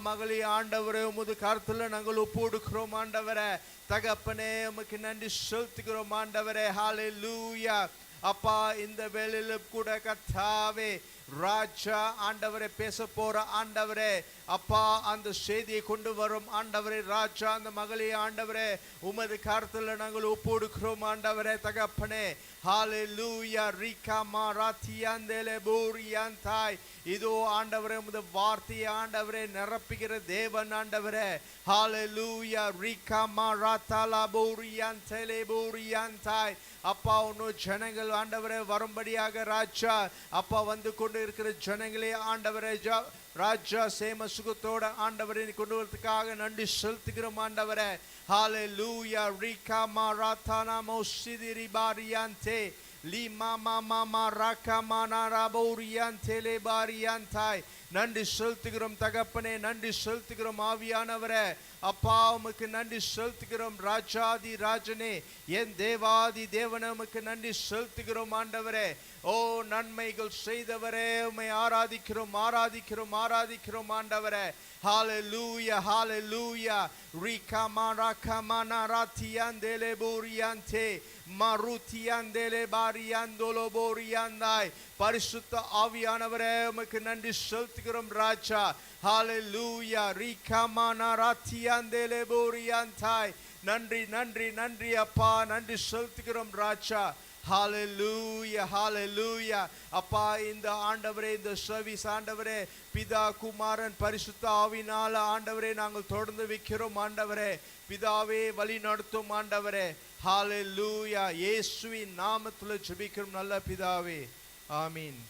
மகளி ஆண்டவரே உமது கருத்துல நாங்கள் ஒப்பு கொடுக்கிறோம் ஆண்டவரே. தகப்பனே உமக்கு நன்றி செலுத்துகிறோம் ஆண்டவரே. ஹல்லேலூயா. அப்பா இந்த வேளையில கூட கர்த்தாவே ராஜா ஆண்டவரே பேச போற ஆண்டவரே அப்பா அந்த செய்தியை கொண்டு வரும் ஆண்டவரே ராஜா அந்த மகளே ஆண்டவரே உமது கருத்துல நாங்கள் ஒப்பு கொடுக்கிறோம் ஆண்டவரே. தகப்பனே ஹல்லேலூயா. ரிகா மாராத்தியாந்தேலே போரியாந்தாய். இதோ ஆண்டவரே உமது வார்த்தையை ஆண்டவரே நிரப்புகிற தேவன் ஆண்டவரே. ஹல்லேலூயா. ரிகா மாராத்தாலா போரியாந்தேலே போரியாந்தாய். அப்பா உன்னோட ஜனங்கள் ஆண்டவரே வரும்படியாக ராஜா அப்பா வந்து கொண்டு இருக்கிற ஜனங்களே ஆண்டவரே ராஜா சேம சுகத்தோட ஆண்டவரை கொண்டு வரதுக்காக நன்றி செலுத்துகிறோம் ஆண்டவரே. ஹல்லேலூயா. ரிகா மாராத்தானா மோசிதிரி பாரியாந்தே லீமா மாமா ராகா மானாரா போரியாந்தேலே பாரியாந்தாய். நன்றி செலுத்துகிறோம் தகப்பனே. நன்றி செலுத்துகிறோம் ஆவியானவரே. அப்பா உமக்கு நன்றி செலுத்துகிறோம் ராஜாதி ராஜனே என் தேவாதி தேவனே உமக்கு நன்றி செலுத்துகிறோம் ஆண்டவரே. ஓ நன்மைகள் செய்தவரே உம்மை ஆராதிக்கிறோம் ஆராதிக்கிறோம் ஆராதிக்கிறோம் ஆண்டவரே. ஹல்லேலூயா ஹல்லேலூயா. ரிகா மாராகா மானாராத்தியாந்தேலே போரியாந்தே மருத்தியாந்தேலே பாரியாந்தோலோ போரியாந்தாய். பரிசுத்த ஆவியானவரே உமக்கு நன்றி செலுத்துகிறோம் ராஜா. ஹல்லேலூயா. ரிகா மானாராத்தியாந்தேலே போரியாந்தாய். நன்றி நன்றி நன்றி அப்பா நன்றி செலுத்துகிறோம் ராஜா. ஹல்லேலூயா ஹல்லேலூயா. அப்பா இந்த ஆண்டவரே இந்த சர்வீஸ் ஆண்டவரே பிதா குமாரன் பரிசுத்த ஆவினால ஆண்டவரே நாங்கள் தொடர்ந்து வைக்கிறோம் ஆண்டவரே. பிதாவே வழி நடத்தும் ஆண்டவரே. ஹல்லேலூயா. இயேசுவின் நாமத்துல ஜெபிக்கிறோம் நல்ல பிதாவே. ஆமீன்.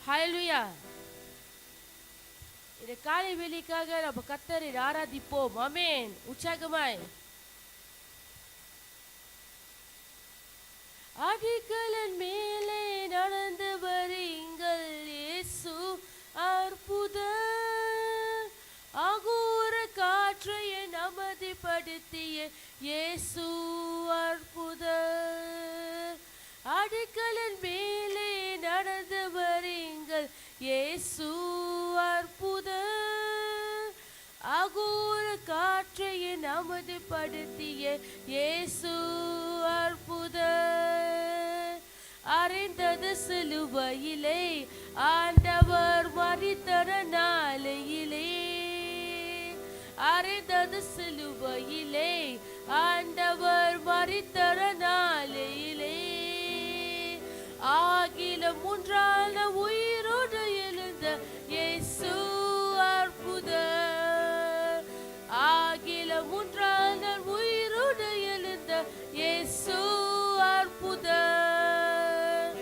ஹல்லேலூயா. இந்த காலை வேளைக்காக நம்ம கர்த்தரை ஆராதிப்போம். ஆமென். உற்சாகமாய் அடிகளின் மேலே நடந்து வருங்கள் இயேசு அற்புதர். அகோர காற்றை அமைதிப்படுத்திய இயேசு அற்புதர். அடிகளின் மேலே நடந்து வருங்கள் இயேசு அற்புதர். அகோர காற்றை அமைதிப்படுத்திய இயேசு அற்புதர். அறைந்தது சிலுவையிலே ஆண்டவர் மரித்தன நாளையிலே. அறைந்தது சிலுவையிலே ஆண்டவர் மரித்தன நாளையிலே. ஆகிலும் மூன்றான உயிரோடு எழுந்த இயேசு அற்புதர். ஆகிலும் மூன்றான உயிரோடு எழுந்த இயேசு அற்புதர்.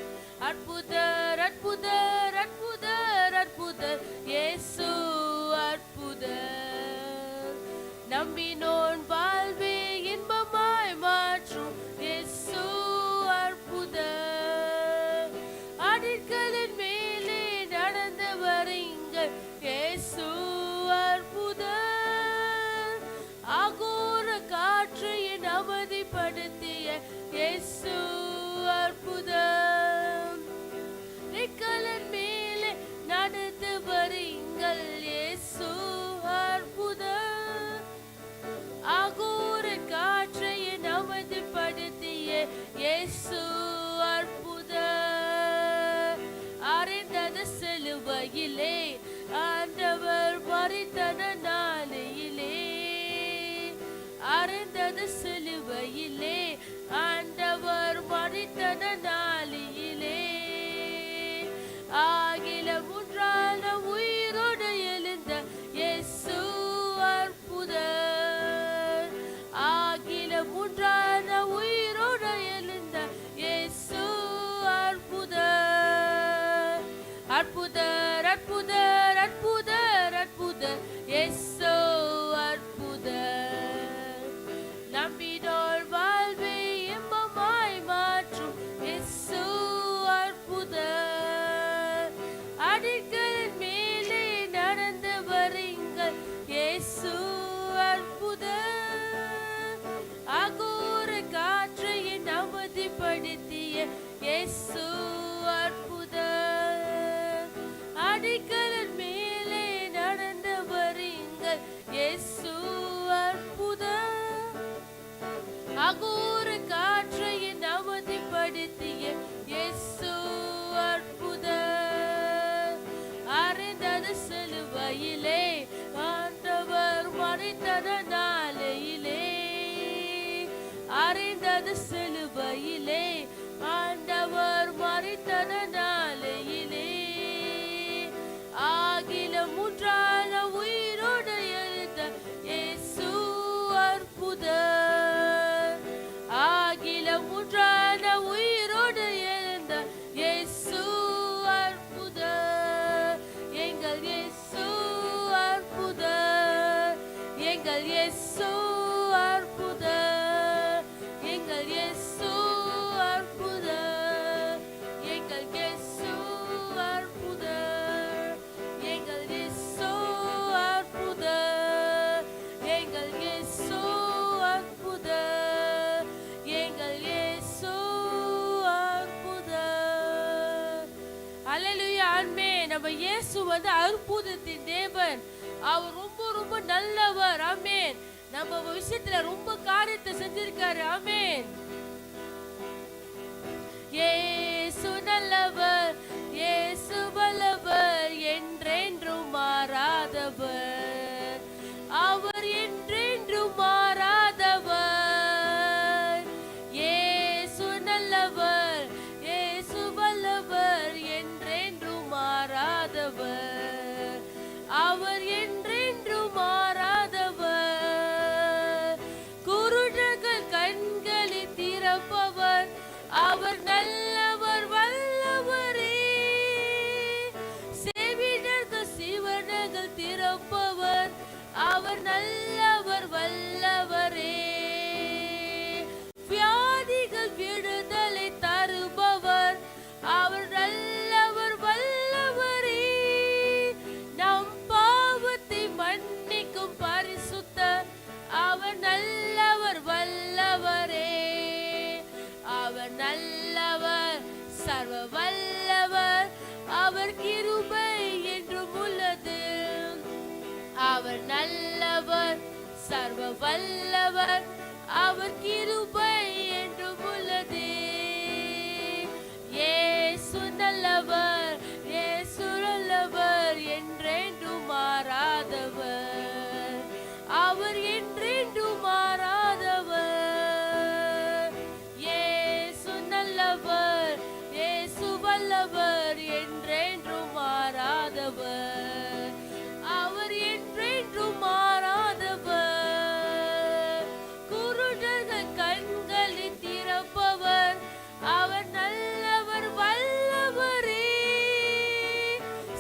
அற்புதர் அற்புதர் அற்புதர் அற்புதர் இயேசு அற்புதர். நம்பினோன் வாழ்வே இன்பமாய் மாற்றும் இயேசு அற்புதர். அடிகளின் மேலே நடந்து வருங்கள் இயேசு அற்புதர். அகோர காற்றை அமைதிப்படுத்திய இயேசு அற்புதர். அடிகளின் மேலே நடந்து வருங்கள் இயேசு அற்புதர். அகோர காற்றை அமைதிப்படுத்திய இயேசு அற்புதர். அறைந்தது சிலுவையிலே ஆண்டவர் மரித்தன நாளையிலே. அறைந்தது சிலுவையிலே ஆண்டவர் மரித்தன நாளையிலே. ஆகில மூன்றான உயிரோடு எழுந்த இயேசு அற்புதர். ஆகில மூன்றான உயிரோடு எழுந்த இயேசு அற்புதர். அற்புதர் அற்புதர் அற்புதர் அற்புதர் இயேசு அற்புதர். நம்பினோ அமைதிப்படுத்திய இயேசு அற்புதர். அடிக்கலன் மேலே நடந்தவர் எங்கள் இயேசு அற்புதர். அகோர காற்றை அமைதிப்படுத்திய இயேசு அற்புதர். அறைந்தது சிலுவையிலே ஆண்டவர் மரித்ததனாலே, அறைந்தது சிலுவையிலே ஆண்டவர் மரித்ததனாலே, ஆகிலும் முற்றான உயிரோடு எழுந்த இயேசு அற்புதர். ஆகிலும் முற்றான உயிரோடு எழுந்த இயேசு அற்புதர். எங்கள் இயேசு அற்புதர். எங்கள் இயேசு அற்புதர். எங்கள் இயேசு அற்புதர். எங்கள் இயேசு அற்புதர். எங்கள் இயேசு அற்புதர். எங்கள் இயேசு அற்புதர். எங்கள் இயேசு அற்புதர். அல்லேலூயா, ஆமென். நம்ம இயேசு வந்து அற்புதத்தின் தேவன். அவர் ரொம்ப ரொம்ப நல்லவர். ஆமென். நம்ம விஷயத்துல ரொம்ப காரியத்தை செஞ்சிருக்காரு. ஆமென். இயேசு நல்லவர், இயேசு வல்லவர், என்றென்றும் மாறாதவர். அவர் என்றென்றும் மாறாதவர். இயேசு நல்லவர், இயேசு வல்லவர், என்றென்றும் மாறாதவர். அவர் என்றென்றும் மாறாதவர். குருடர்கள் கண்களை திறப்பவர். அவர் நல்லவர் வல்லவரே. செவிடர்கள் சிவனர்கள் திறப்பவர். அவர் நல்லவர் வல்லவரே. வியாதிகள் விடுதலை தருபவர். அவர் நல்லவர் வல்லவரே. நம் பாவத்தை மன்னிக்கும் பரிசுத்தர். அவர் நல்லவர் வல்லவரே. அவர் நல்லவர், சர்வ வல்லவர். அவர் கிருபை என்றும் உள்ளது. அவர் நல்லவர், சர்வ வல்லவர். அவர் கிருபை என்றும் உள்ளது. இயேசு நல்லவர், இயேசு நல்லவர், என்றென்றும் மாறாதவர். அவர் என்றென்றும் மாறாதவர். இயேசு நல்லவர், இயேசு வல்லவர், என்றென்றும் மாறாதவர். அவர் என்றென்றும் மாறாதவர். குருடர்கள் கண்களை திறப்பவர். அவர் நல்லவர் வல்லவரே.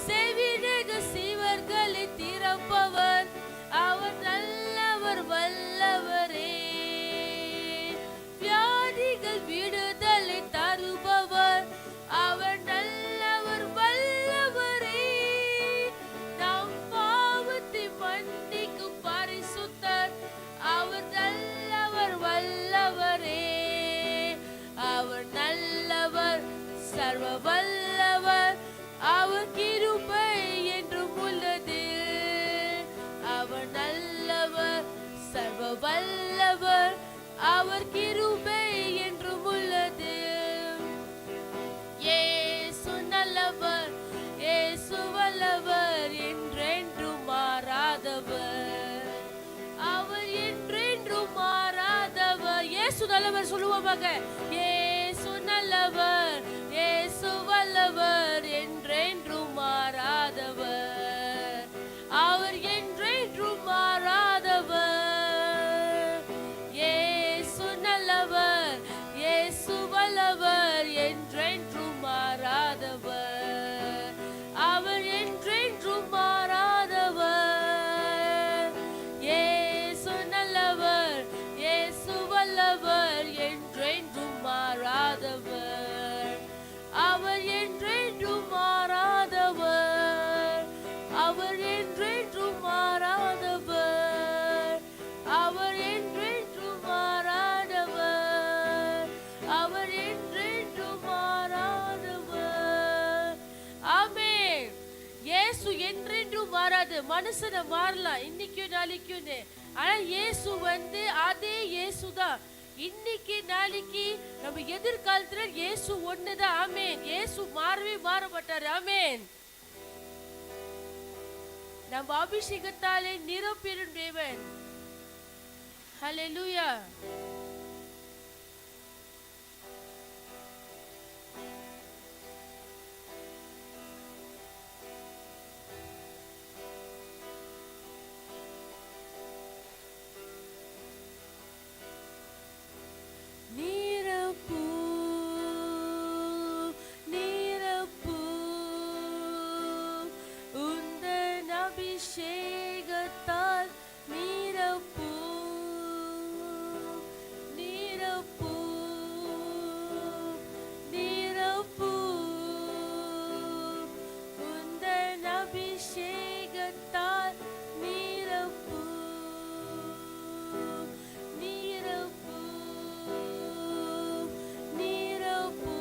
செவிடர்கள் சிவர்களை திறப்பவர். அவர் நல்லவர் வல்லவரே. வியாதிகள் விடுதலை தருபவர். அவர் நல்லவர் வல்லவரே. நம் பாவத்தை மன்னிக்கும் பரிசுத்தர். அவர் நல்லவர் வல்லவரே. அவர் நல்லவர், சர்வ வல்லவர். அவர் கிருபை என்றும் உள்ளது. அவர் நல்லவர், சர்வ வல்லவர். அவர் கிருபை என்றும் உள்ளது. இயேசு நல்லவர், இயேசு வல்லவர், என்றென்றும் மாறாதவர். அவர் என்றென்றும் மாறாதவர். இயேசு நல்லவர் சொல்லுவோமாக. இயேசு நல்லவர், இயேசு வல்லவர், என்றென்றும் மாறாதவர். அவர் என்றென்றும் மாறாதவர். இயேசு நல்லவர், இயேசு வல்லவர், என்றென்றும் மாறாதவர். அவர் என்றென்றும் மாறாதவர். இயேசு நல்லவர், இயேசு வல்லவர், என்றென்றும் மாறாதவர். அவர் என்றென்றும் மாறாதவர். அவர் என்றென்றும் மாறாதவர். அவர் என்றென்றும் மாறாதவர். அவர் மனுஷனை மாறலாம் இன்னைக்கும் நாளைக்கும்னு. ஆனா இயேசு அதே இயேசு தான் இன்னைக்கு நாளைக்கு நம்ம எதிர்காலத்துல இயேசு ஒண்ணுதான். ஆமென். இயேசு மாறவே மாற மாட்டாரு. ஆமென். நம்ம அபிஷேகத்தாலே நிரப்பிடும் தேவன். ஹல்லேலூயா. அபிஷேகத்தால் நிரப்பு நிரப்பு நிரப்பு உந்தன் அபிஷேகத்தால் நிரப்பு நிரப்பு நிரப்பு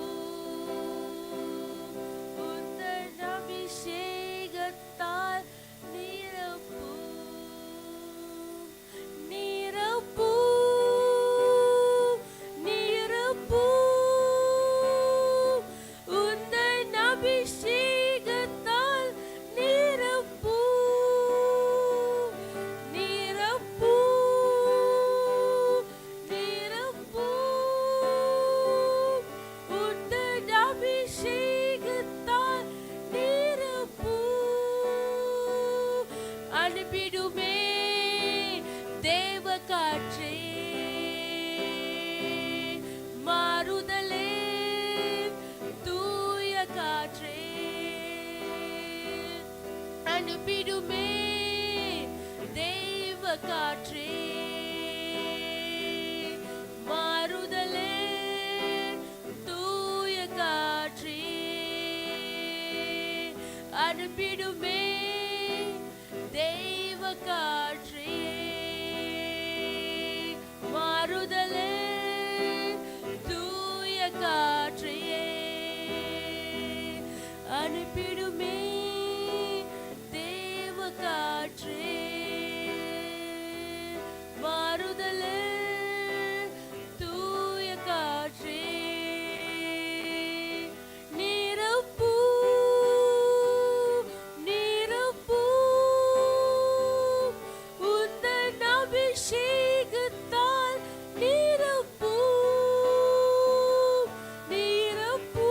உந்தன் அபிஷேகத்தால் அனுப்பிடுமே தேவ காற்றே, மாறுதலே தூய காற்றே. அனுப்பிடுமே தேவ காற்றே, மாறுதலே தூய காற்றே. அனுப்பிடுமே தேவ காற்றே, மாறுதலே தூய காற்றே. அனுப்பிடுமே தேவ காற்றே, மாறுதலே தூய காற்றே. நிரப்பு நிரப்பு உந்தன் அபிஷேகத்தால் நிரப்பு நிரப்பு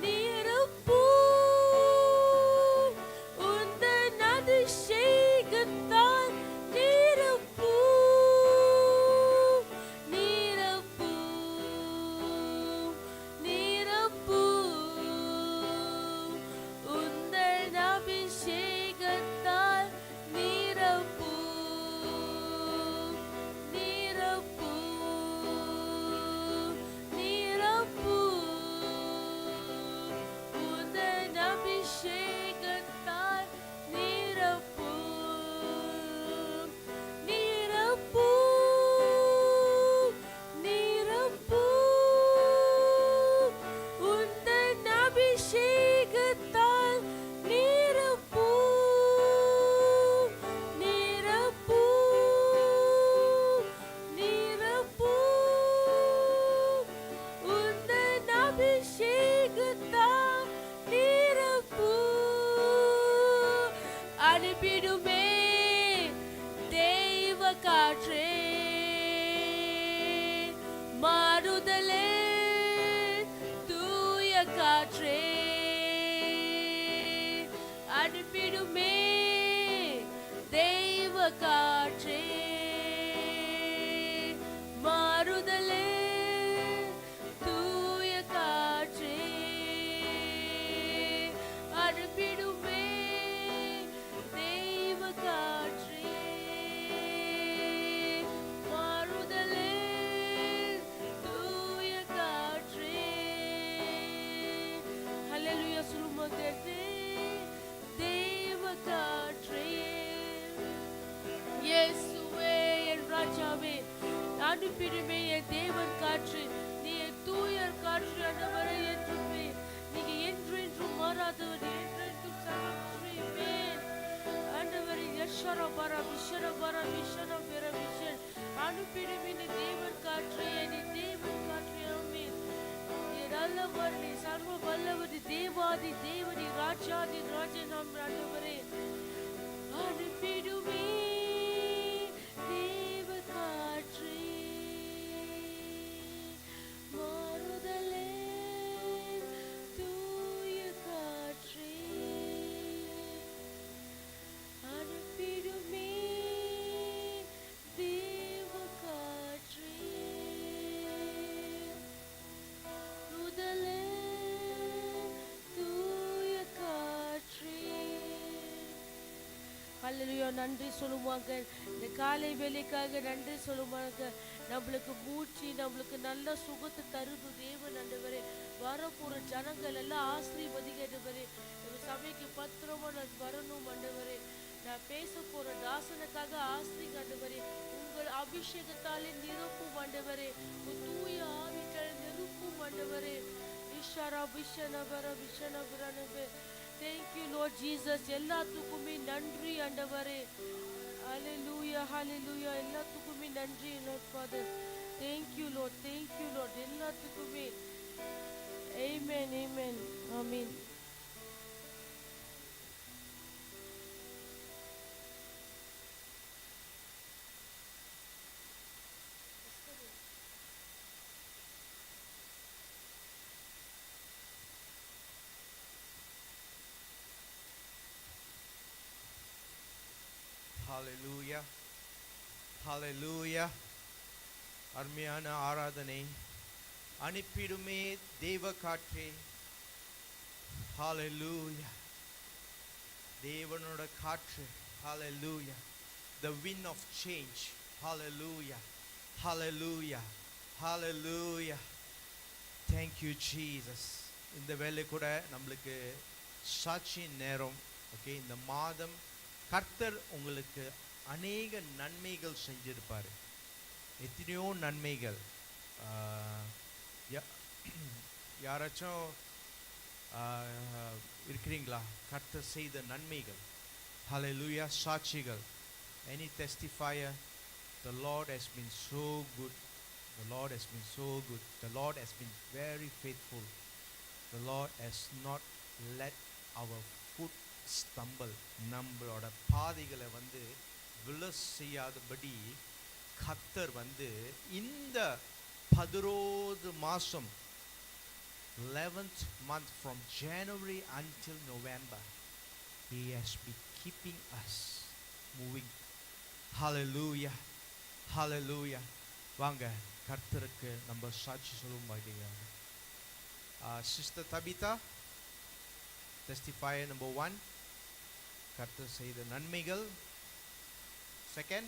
நிரப்பு உந்தன் அபிஷேகத்தால் நிரப்பு நிரப்பு நிரப்பு உந்தன் அபிஷேகத்தால் நிரப்பு நிரப்பு நிரப்பு உந்தன் அபிஷேகத்தால் நிரப்பு நிரப்பு நிரப்பு உந்தன் அபிஷேகத்தால் நிரப்பு நிரப்பு நிரப்பு உந்தன் அபிஷேகத்தால் நிரப்பு. அனுப்பிடுமே தேவ காற்றே, மாறுதலே தூய காற்றே. அனுப்பிடுமே தேவ காற்றே, மாறுதலே தூய காற்றே. அனுப்பிடுமே தேவ காற்றே, மாறுதலே தூய காற்றே. ஹல்லேலூயா. சொல்லும்போது தேவ காற்றே, இயேசுவே என் ராஜாவே, அனுப்பிடுமே என் தேவன் காற்று. நீ என் தூயர் காற்று ஆண்டவரே என்றுமே. நீங்க என்றென்றும் மாறாதவர், என்றென்றும் ஆண்டவரே யஷரபர விஷரபர விஷனபர விஷன் அனுப்பிடும் இந்த தேவன் காற்றை நீ தேவன் காற்றை ஆமென். நீ நல்லவர், நீ சர்வ வல்லவர், நீ தேவாதி தேவன், நீ ராஜாதி ராஜன் ஆண்டவரே. அனுப்பிடுமே தேவ காற்றே, மாறுதலே தூய காற்றே, அனுப்பிடுமே தேவ காற்றே, முதலே தூய காற்றே. ஹல்லேலூயா. நன்றி சொல்லுவாங்க. இந்த காலை வேலைக்காக நன்றி சொல்லுவாங்க. நம்மளுக்கு மூச்சு, நம்மளுக்கு நல்ல சுகத்தை தருது தேவன் ஆண்டவரே. வரப்போற ஜனங்கள் எல்லாம் ஆசீர்வதிங்க ஆண்டவரே. நம்ம சபைக்கு பத்திரமா நான் வரணும் ஆண்டவரே. நான் பேச போற தாசனுக்காக ஆசீர்வதிங்க ஆண்டவரே. உங்கள் அபிஷேகத்தாலே நிரப்பும் ஆண்டவரே. உன் தூய ஆவியாலே நிரப்பும் ஆண்டவரே. இஷாரா பிஷனபர பிஷனபரனபே. Thank you Lord Jesus. எல்லாத்துக்குமே நன்றி ஆண்டவரே. Hallelujah, hallelujah. எல்லாத்துக்குமே நன்றி Lord Father. Thank you Lord, thank you Lord. எல்லாத்துக்குமே Amen, amen, amen. Hallelujah. Hallelujah. அருமையான ஆராதனை. அனுப்பிடுமே தேவ காற்றே. Hallelujah. தேவனோட காற்று. Hallelujah. The wind of change. Hallelujah. Hallelujah. Hallelujah. Thank you Jesus. இந்த வேளை கூட நம்மளுக்கு சாட்சி நேரம். ஓகே, இந்த மாதம் கர்த்தர் உங்களுக்கு அநேக நன்மைகள் செஞ்சிருப்பார். எத்தனையோ நன்மைகள். யாராச்சும் இருக்கிறீங்களா கர்த்தர் செய்த நன்மைகள்? ஹல்லேலூயா. சாட்சிகள். Any testifier? The Lord has been so good. The Lord has been so good. The Lord has been very faithful. The Lord has not let our foot stumble. நம்மளோட பாதைகளை விழ செய்யாதபடி கர்த்தர் இந்த 11 மாசம் 11th month from January until November, He has been keeping us moving. Hallelujah. Hallelujah. வாங்க கர்த்தருக்கு நம்ம சாட்சி சொல்லும்போது Sister Tabitha, testifier number 1, கர்த்தர் செய்த நன்மைகள். Second,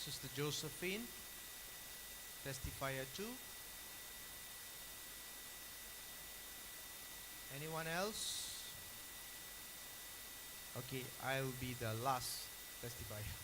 Sister Josephine, testifier 2. Anyone else? Okay, I'll be the last testifier.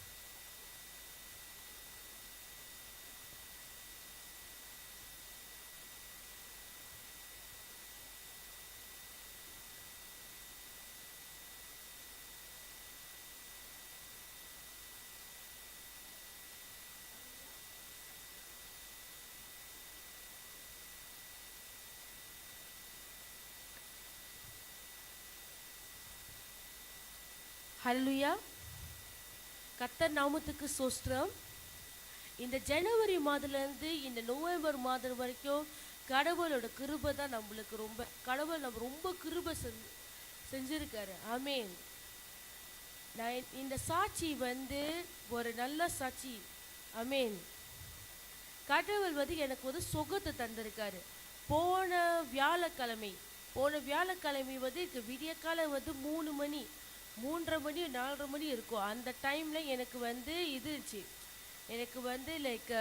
ஹல்லேலூயா. கர்த்தர் நாமத்துக்கு ஸ்தோத்திரம். இந்த ஜனவரி மாதத்துலேருந்து இந்த நவம்பர் மாதம் வரைக்கும் கடவுளோட கிருபை தான் நம்மளுக்கு கடவுள் நம்ம ரொம்ப கிருபை செஞ்சிருக்காரு. ஆமென். நான் இந்த சாட்சி ஒரு நல்ல சாட்சி. ஆமென். கடவுள் எனக்கு சுகத்தை தந்திருக்காரு. போன வியாழக்கிழமை விடிய காலம் 3 மணி 3:30 மணி 4:30 மணி இருக்கும். அந்த டைமில் எனக்கு இருந்துச்சு. எனக்கு லைக்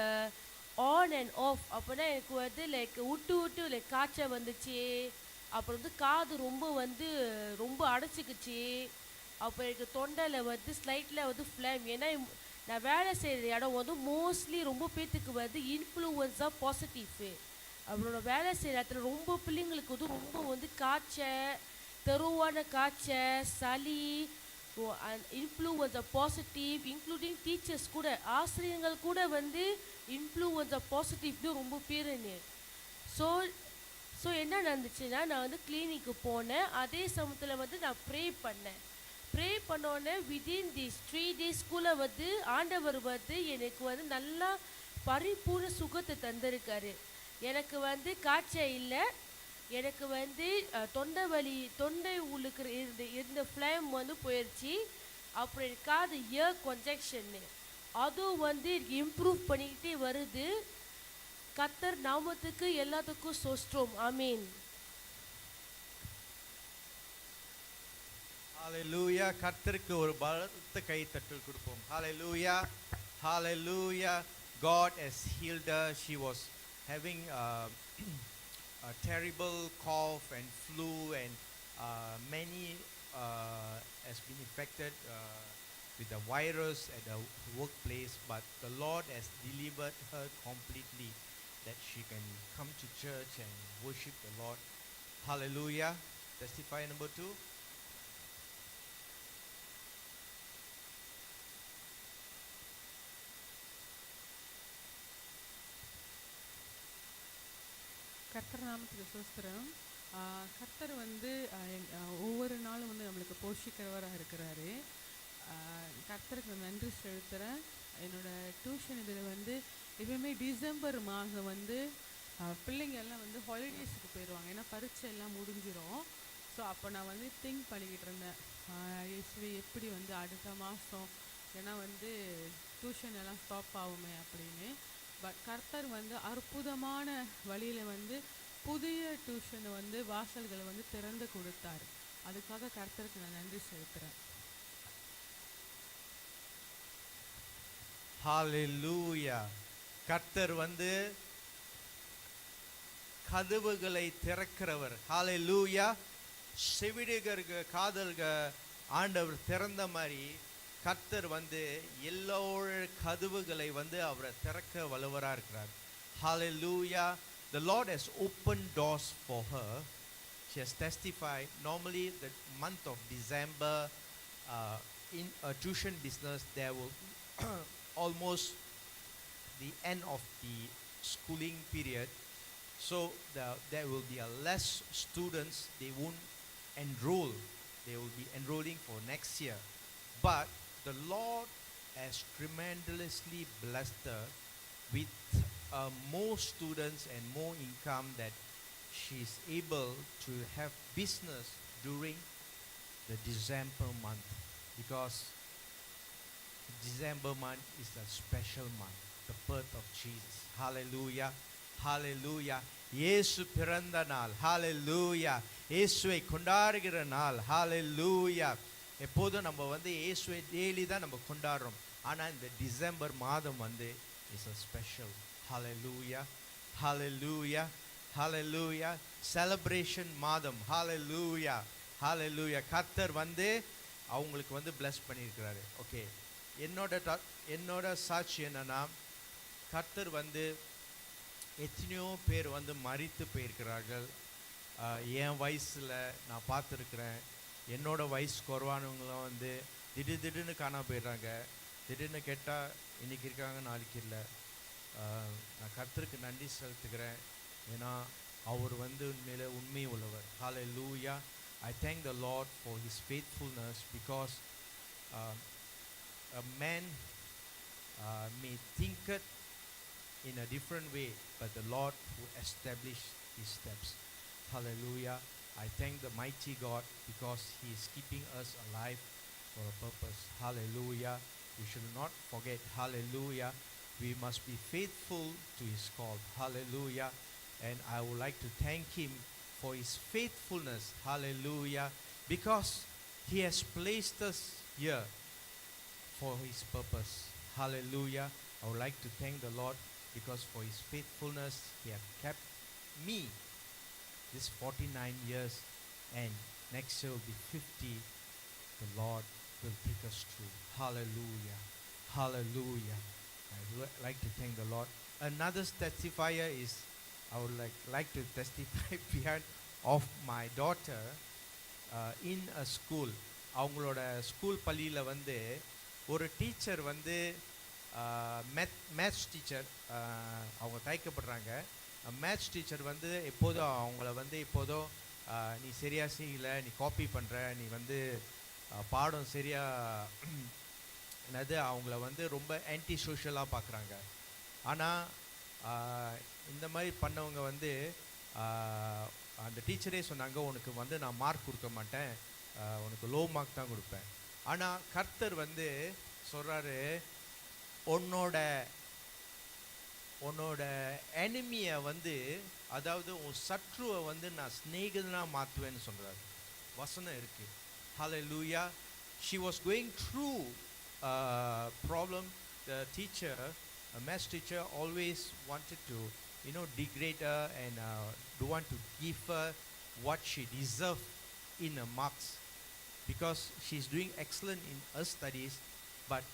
ஆன் அண்ட் ஆஃப். அப்போனா எனக்கு லைக் விட்டு காய்ச்சல் வந்துச்சு. அப்புறம் காது ரொம்ப அடைச்சிக்கிச்சு. அப்போ எனக்கு தொண்டையில் ஸ்லைட்டில் ஃப்ளேம். ஏன்னா நான் வேலை செய்கிற இடம் மோஸ்ட்லி ரொம்ப பேத்துக்கு இன்ஃப்ளூயன்ஸா பாசிட்டிவ். அவரோட வேலை செய்கிற இடத்துல ரொம்ப பிள்ளைங்களுக்கு வந்து ரொம்ப வந்து காய்ச்சல், தெருவான காய்ச்சல், சளி, இன்ஃப்ளூவன்ஸ் பாசிட்டிவ், இன்க்ளூடிங் டீச்சர்ஸ் கூட, ஆசிரியர்கள் கூட வந்து இன்ஃப்ளூவன்ஸ் பாசிட்டிவ்னு ரொம்ப பேருன்னு. ஸோ ஸோ என்ன நடந்துச்சுன்னா, நான் வந்து கிளினிக்கு போனேன். அதே சமயத்தில் வந்து நான் ப்ரே பண்ணேன். ப்ரே பண்ணோன்னே விதின் திஸ் 3 டேஸ்க்குள்ளே வந்து ஆண்டவர் வந்து எனக்கு வந்து நல்லா பரிபூர்ண சுகத்தை தந்திருக்காரு. எனக்கு வந்து காய்ச்சல் இல்லை, எனக்கு வந்து தொண்டை வலி, தொண்டை உள்ளுக்கு இருந்த இருந்த ஃப்ளேம் வந்து போயிடுச்சு. அப்புறம் எனக்கு காது இயர் கொன்ஜெக்ஷன்னு அதுவும் வந்து இம்ப்ரூவ் பண்ணிக்கிட்டே வருது. கர்த்தர் நாமத்துக்கு எல்லாத்துக்கும் சோஸ்ட்ரோம். ஆமீன். Hallelujah. கர்த்தருக்கு ஒரு பலத்த கை தட்டல் கொடுப்போம். Hallelujah. Hallelujah. God has healed her. She was having a terrible cough and flu, and many has been infected with the virus at the workplace, but the Lord has delivered her completely, that she can come to church and worship the Lord. Hallelujah. Testify number 2. கர்த்தர் நாமத்துக்கு ஸ்தோத்திரம். கர்த்தர் வந்து ஒவ்வொரு நாளும் வந்து நம்மளுக்கு போஷிக்கிறவராக இருக்கிறாரு. கர்த்தருக்கு நன்றி செலுத்துகிறேன். என்னோடய டியூஷன் இதில் வந்து எப்பயுமே டிசம்பர் மாதம் வந்து பிள்ளைங்க எல்லாம் வந்து ஹாலிடேஸுக்கு போயிடுவாங்க, ஏன்னா பரீட்சை எல்லாம் முடிஞ்சிடும். ஸோ அப்போ நான் வந்து திங்க் பண்ணிக்கிட்டு இருந்தேன், இயேசுவே எப்படி வந்து அடுத்த மாதம், ஏன்னா வந்து டியூஷன் எல்லாம் ஸ்டாப் ஆகுமே அப்படின்னு. பட் கர்த்தர் வந்து அற்புதமான வழியில் வந்து புதிய டியூஷனை வந்து வாசல்களை வந்து திறந்து கொடுத்தாரு. அதுக்காக கர்த்தருக்கு நான் நன்றி செலுத்துகிறேன். Hallelujah. கர்த்தர் வந்து கதவுகளை திறக்கிறவர். Hallelujah. செவிடுகருக்கு காதல்க ஆண்டவர் திறந்த மாதிரி கர்த்தர் வந்து எல்லோர கதவுகளை வந்து அவரை திறக்க வல்லவராக இருக்கிறார். Hallelujah. The Lord has opened doors for her. She has testified. Normally the month of December, in a tuition business, there will almost the end of the schooling period, so there will be a less students. They won't enroll. They will be enrolling for next year. But the Lord has tremendously blessed her with more students and more income, that she is able to have business during the December month, because December month is a special month, the birth of Jesus. Hallelujah. Hallelujah. இயேசு பிறந்த நாள். Hallelujah. இயேசுவை கொண்டாடுகிற நாள். Hallelujah. எப்போதும் நம்ம வந்து இயேசுவை டெய்லி தான் நம்ம கொண்டாடுறோம், ஆனால் இந்த டிசம்பர் மாதம் வந்து is a special. Hallelujah. Hallelujah. Hallelujah. celebration மாதம். Hallelujah. Hallelujah. கர்த்தர் வந்து அவங்களுக்கு வந்து bless பண்ணியிருக்கிறாரு. ஓகே, என்னோட சாட்சி என்னன்னா, கர்த்தர் வந்து எத்தனையோ பேர் வந்து மரித்து போயிருக்கிறார்கள். என் வயசில் நான் பார்த்துருக்குறேன். என்னோட வயசு குறைவானவங்களாம் வந்து திடீர்னு காணாம போயிடுறாங்க. திடீர்னு கேட்டால் இன்றைக்கி இருக்காங்க, நாளைக்கு இல்லை. நான் கர்த்தருக்கு நன்றி செலுத்துக்கிறேன், ஏன்னா அவர் வந்து உண்மையிலே உண்மை உள்ளவர். Hallelujah. I thank the Lord for his faithfulness, because a man may think it in a different way, but the Lord who established his steps. Hallelujah. I thank the mighty God, because he is keeping us alive for a purpose. Hallelujah. We should not forget. Hallelujah. We must be faithful to his call. Hallelujah. And I would like to thank him for his faithfulness. Hallelujah. Because he has placed us here for his purpose. Hallelujah. I would like to thank the Lord, because for his faithfulness he has kept me this 49 years, and next year will be 50. The Lord will take us through. Hallelujah. Hallelujah. I would like to thank the Lord. Another testifier is I would like to testify behind of my daughter in a school. அவங்களோட school பள்ளியில் வந்து ஒரு teacher வந்து maths teacher அவங்க தயக்கப்படுறாங்க. Maths teacher வந்து எப்போதும் அவங்கள வந்து எப்போதும் நீ சரியாக செய்யலை, நீ காப்பி பண்ணுற, நீ வந்து பாடம் சரியாக என்னது அவங்கள வந்து ரொம்ப ஆன்டி சோஷியலாக பார்க்குறாங்க. ஆனால் இந்த மாதிரி பண்ணவங்க வந்து அந்த டீச்சரே சொன்னாங்க, உனக்கு வந்து நான் மார்க் கொடுக்க மாட்டேன், உனக்கு லோ மார்க் தான் கொடுப்பேன். ஆனால் கர்த்தர் வந்து சொல்கிறாரு, உன்னோட எனிமியை வந்து, அதாவது உன் சத்ருவை வந்து நான் ஸ்நேகிதனாக மாற்றுவேன்னு சொல்கிறாரு. வசனம் இருக்குது. Hallelujah. She was going through problem. The teacher, a math teacher, always wanted to degrade her and don't want to give her what she deserved in her marks, because she's doing excellent in her studies, but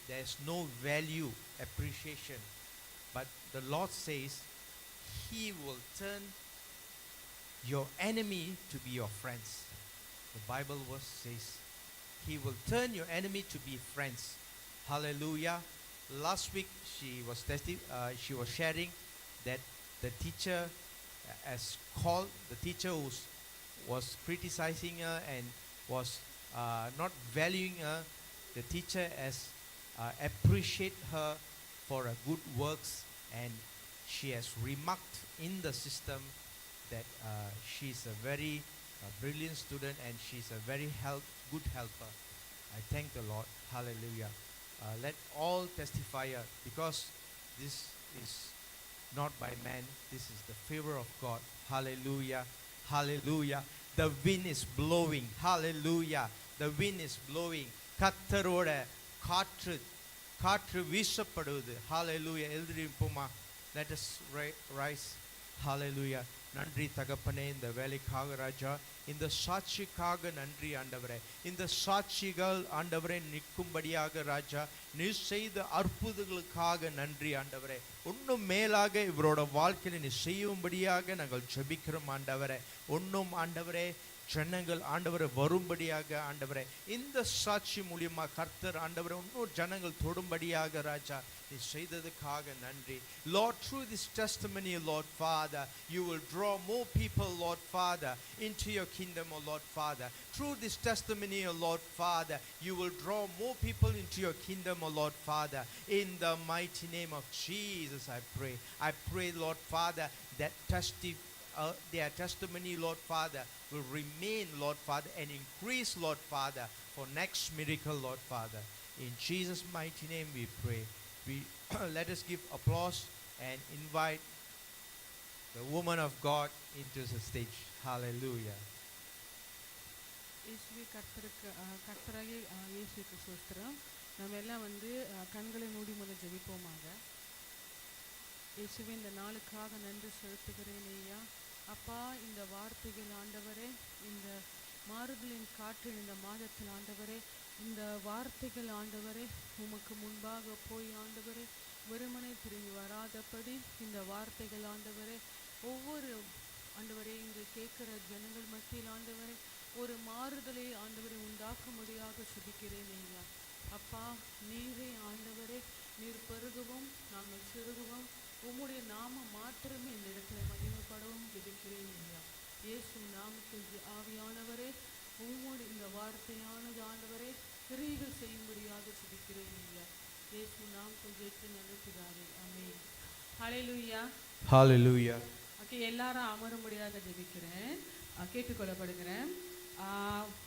there's no value, appreciation. But the Lord says He will turn your enemy to be your friends. The Bible verse says He will turn your enemy to be friends. Hallelujah. Last week she was sharing that the teacher has called, the teacher who was criticizing her and was not valuing her, the teacher has appreciate her for her good works, and she has remarked in the system that she's a very brilliant student and she's a very good helper. I thank the Lord. Hallelujah. Let all testify her, because this is not by man, this is the favor of God. Hallelujah. Hallelujah. The wind is blowing. Hallelujah. The wind is blowing. கர்த்தரோட காற்று வீசப்படுவது. Hallelujah. எழுந்திருப்போமா? Let us rise. Hallelujah. நன்றி தகப்பனே, இந்த வேலைக்காக ராஜா, இந்த சாட்சிக்காக நன்றி ஆண்டவரே. இந்த சாட்சிகள் ஆண்டவரே நிற்கும்படியாக ராஜா, நீ செய்த அற்புதங்களுக்காக நன்றி ஆண்டவரே. இன்னும் மேலாக இவரோட வாழ்க்கையில் நீ செய்யும்படியாக நாங்கள் ஜெபிக்கிறோம் ஆண்டவரே. இன்னும் ஆண்டவரே ஜனங்கள் ஆண்டவரை வரும்படியாக ஆண்டவரே, இந்த சாட்சி மூலியமா கர்த்தர் ஆண்டவரை இன்னும் ஜனங்கள் தொடும்படியாக ராஜா நீ செய்ததுக்காக நன்றி. Lord, through this testimony, Lord Father, you will draw more people, Lord Father, into your kingdom, O Lord Father. Through this testimony, O Lord Father, you will draw more people into your kingdom, O Lord Father. In the mighty name of Jesus, I pray. I pray, Lord Father, that their testimony, Lord Father, will remain, Lord Father, and increase, Lord Father, for next miracle, Lord Father. In Jesus' mighty name we pray. Let us give applause and invite the woman of God into the stage. Hallelujah. இயேசுவே கர்த்தராகிய இயேசுவுக்கு ஸ்தோத்திரம். நம்ம எல்லாம் வந்து கண்களை மூடி முதல் ஜெபிப்போமாக. இயேசுவே, இந்த நாளுக்காக நன்றி செலுத்துகிறேன் ஐயா. அப்பா, இந்த வார்த்தைகள் ஆண்டவரே, இந்த மாறுதலின் காற்றில் இந்த மாதத்தில் ஆண்டவரே, இந்த வார்த்தைகள் ஆண்டவரே உமக்கு முன்பாக போய் ஆண்டவரே வெறுமனை திரும்பி வராதபடி இந்த வார்த்தைகள் ஆண்டவரே ஒவ்வொரு ஆண்டவரே இங்கு கேட்கிற ஜனங்கள் மத்தியில் ஆண்டவரே ஒரு மாறுதலை ஆண்டவரை உண்டாக்கும்படியாக சுபிக்கிறேன் ஐயா. அப்பா, நீரே ஆண்டவரே, நீர் பெருகவும் நாங்கள் சிறுகுவோம், உம்முடைய நாம மாத்திரமே இந்த இடத்துல மகிமைப்படவும் ஜெபிக்கிறேன் ஐயா. இயேசு நாமத்தில் ஆவியானவரே, உம்முடைய இந்த வார்த்தையானது ஆண்டவரே கிரியைகள் செய்யும்படியாக ஜெபிக்கிறேன் ஐயா. இயேசு நாமத்தில் ஜெபித்து நடத்துகிறாரே. ஆமென். ஹல்லேலூயா. Hallelujah. ஓகே, எல்லாரும் அமரும்படியாக ஜெபிக்கிறேன், கேட்டுக்கொள்ளப்படுகிறேன்.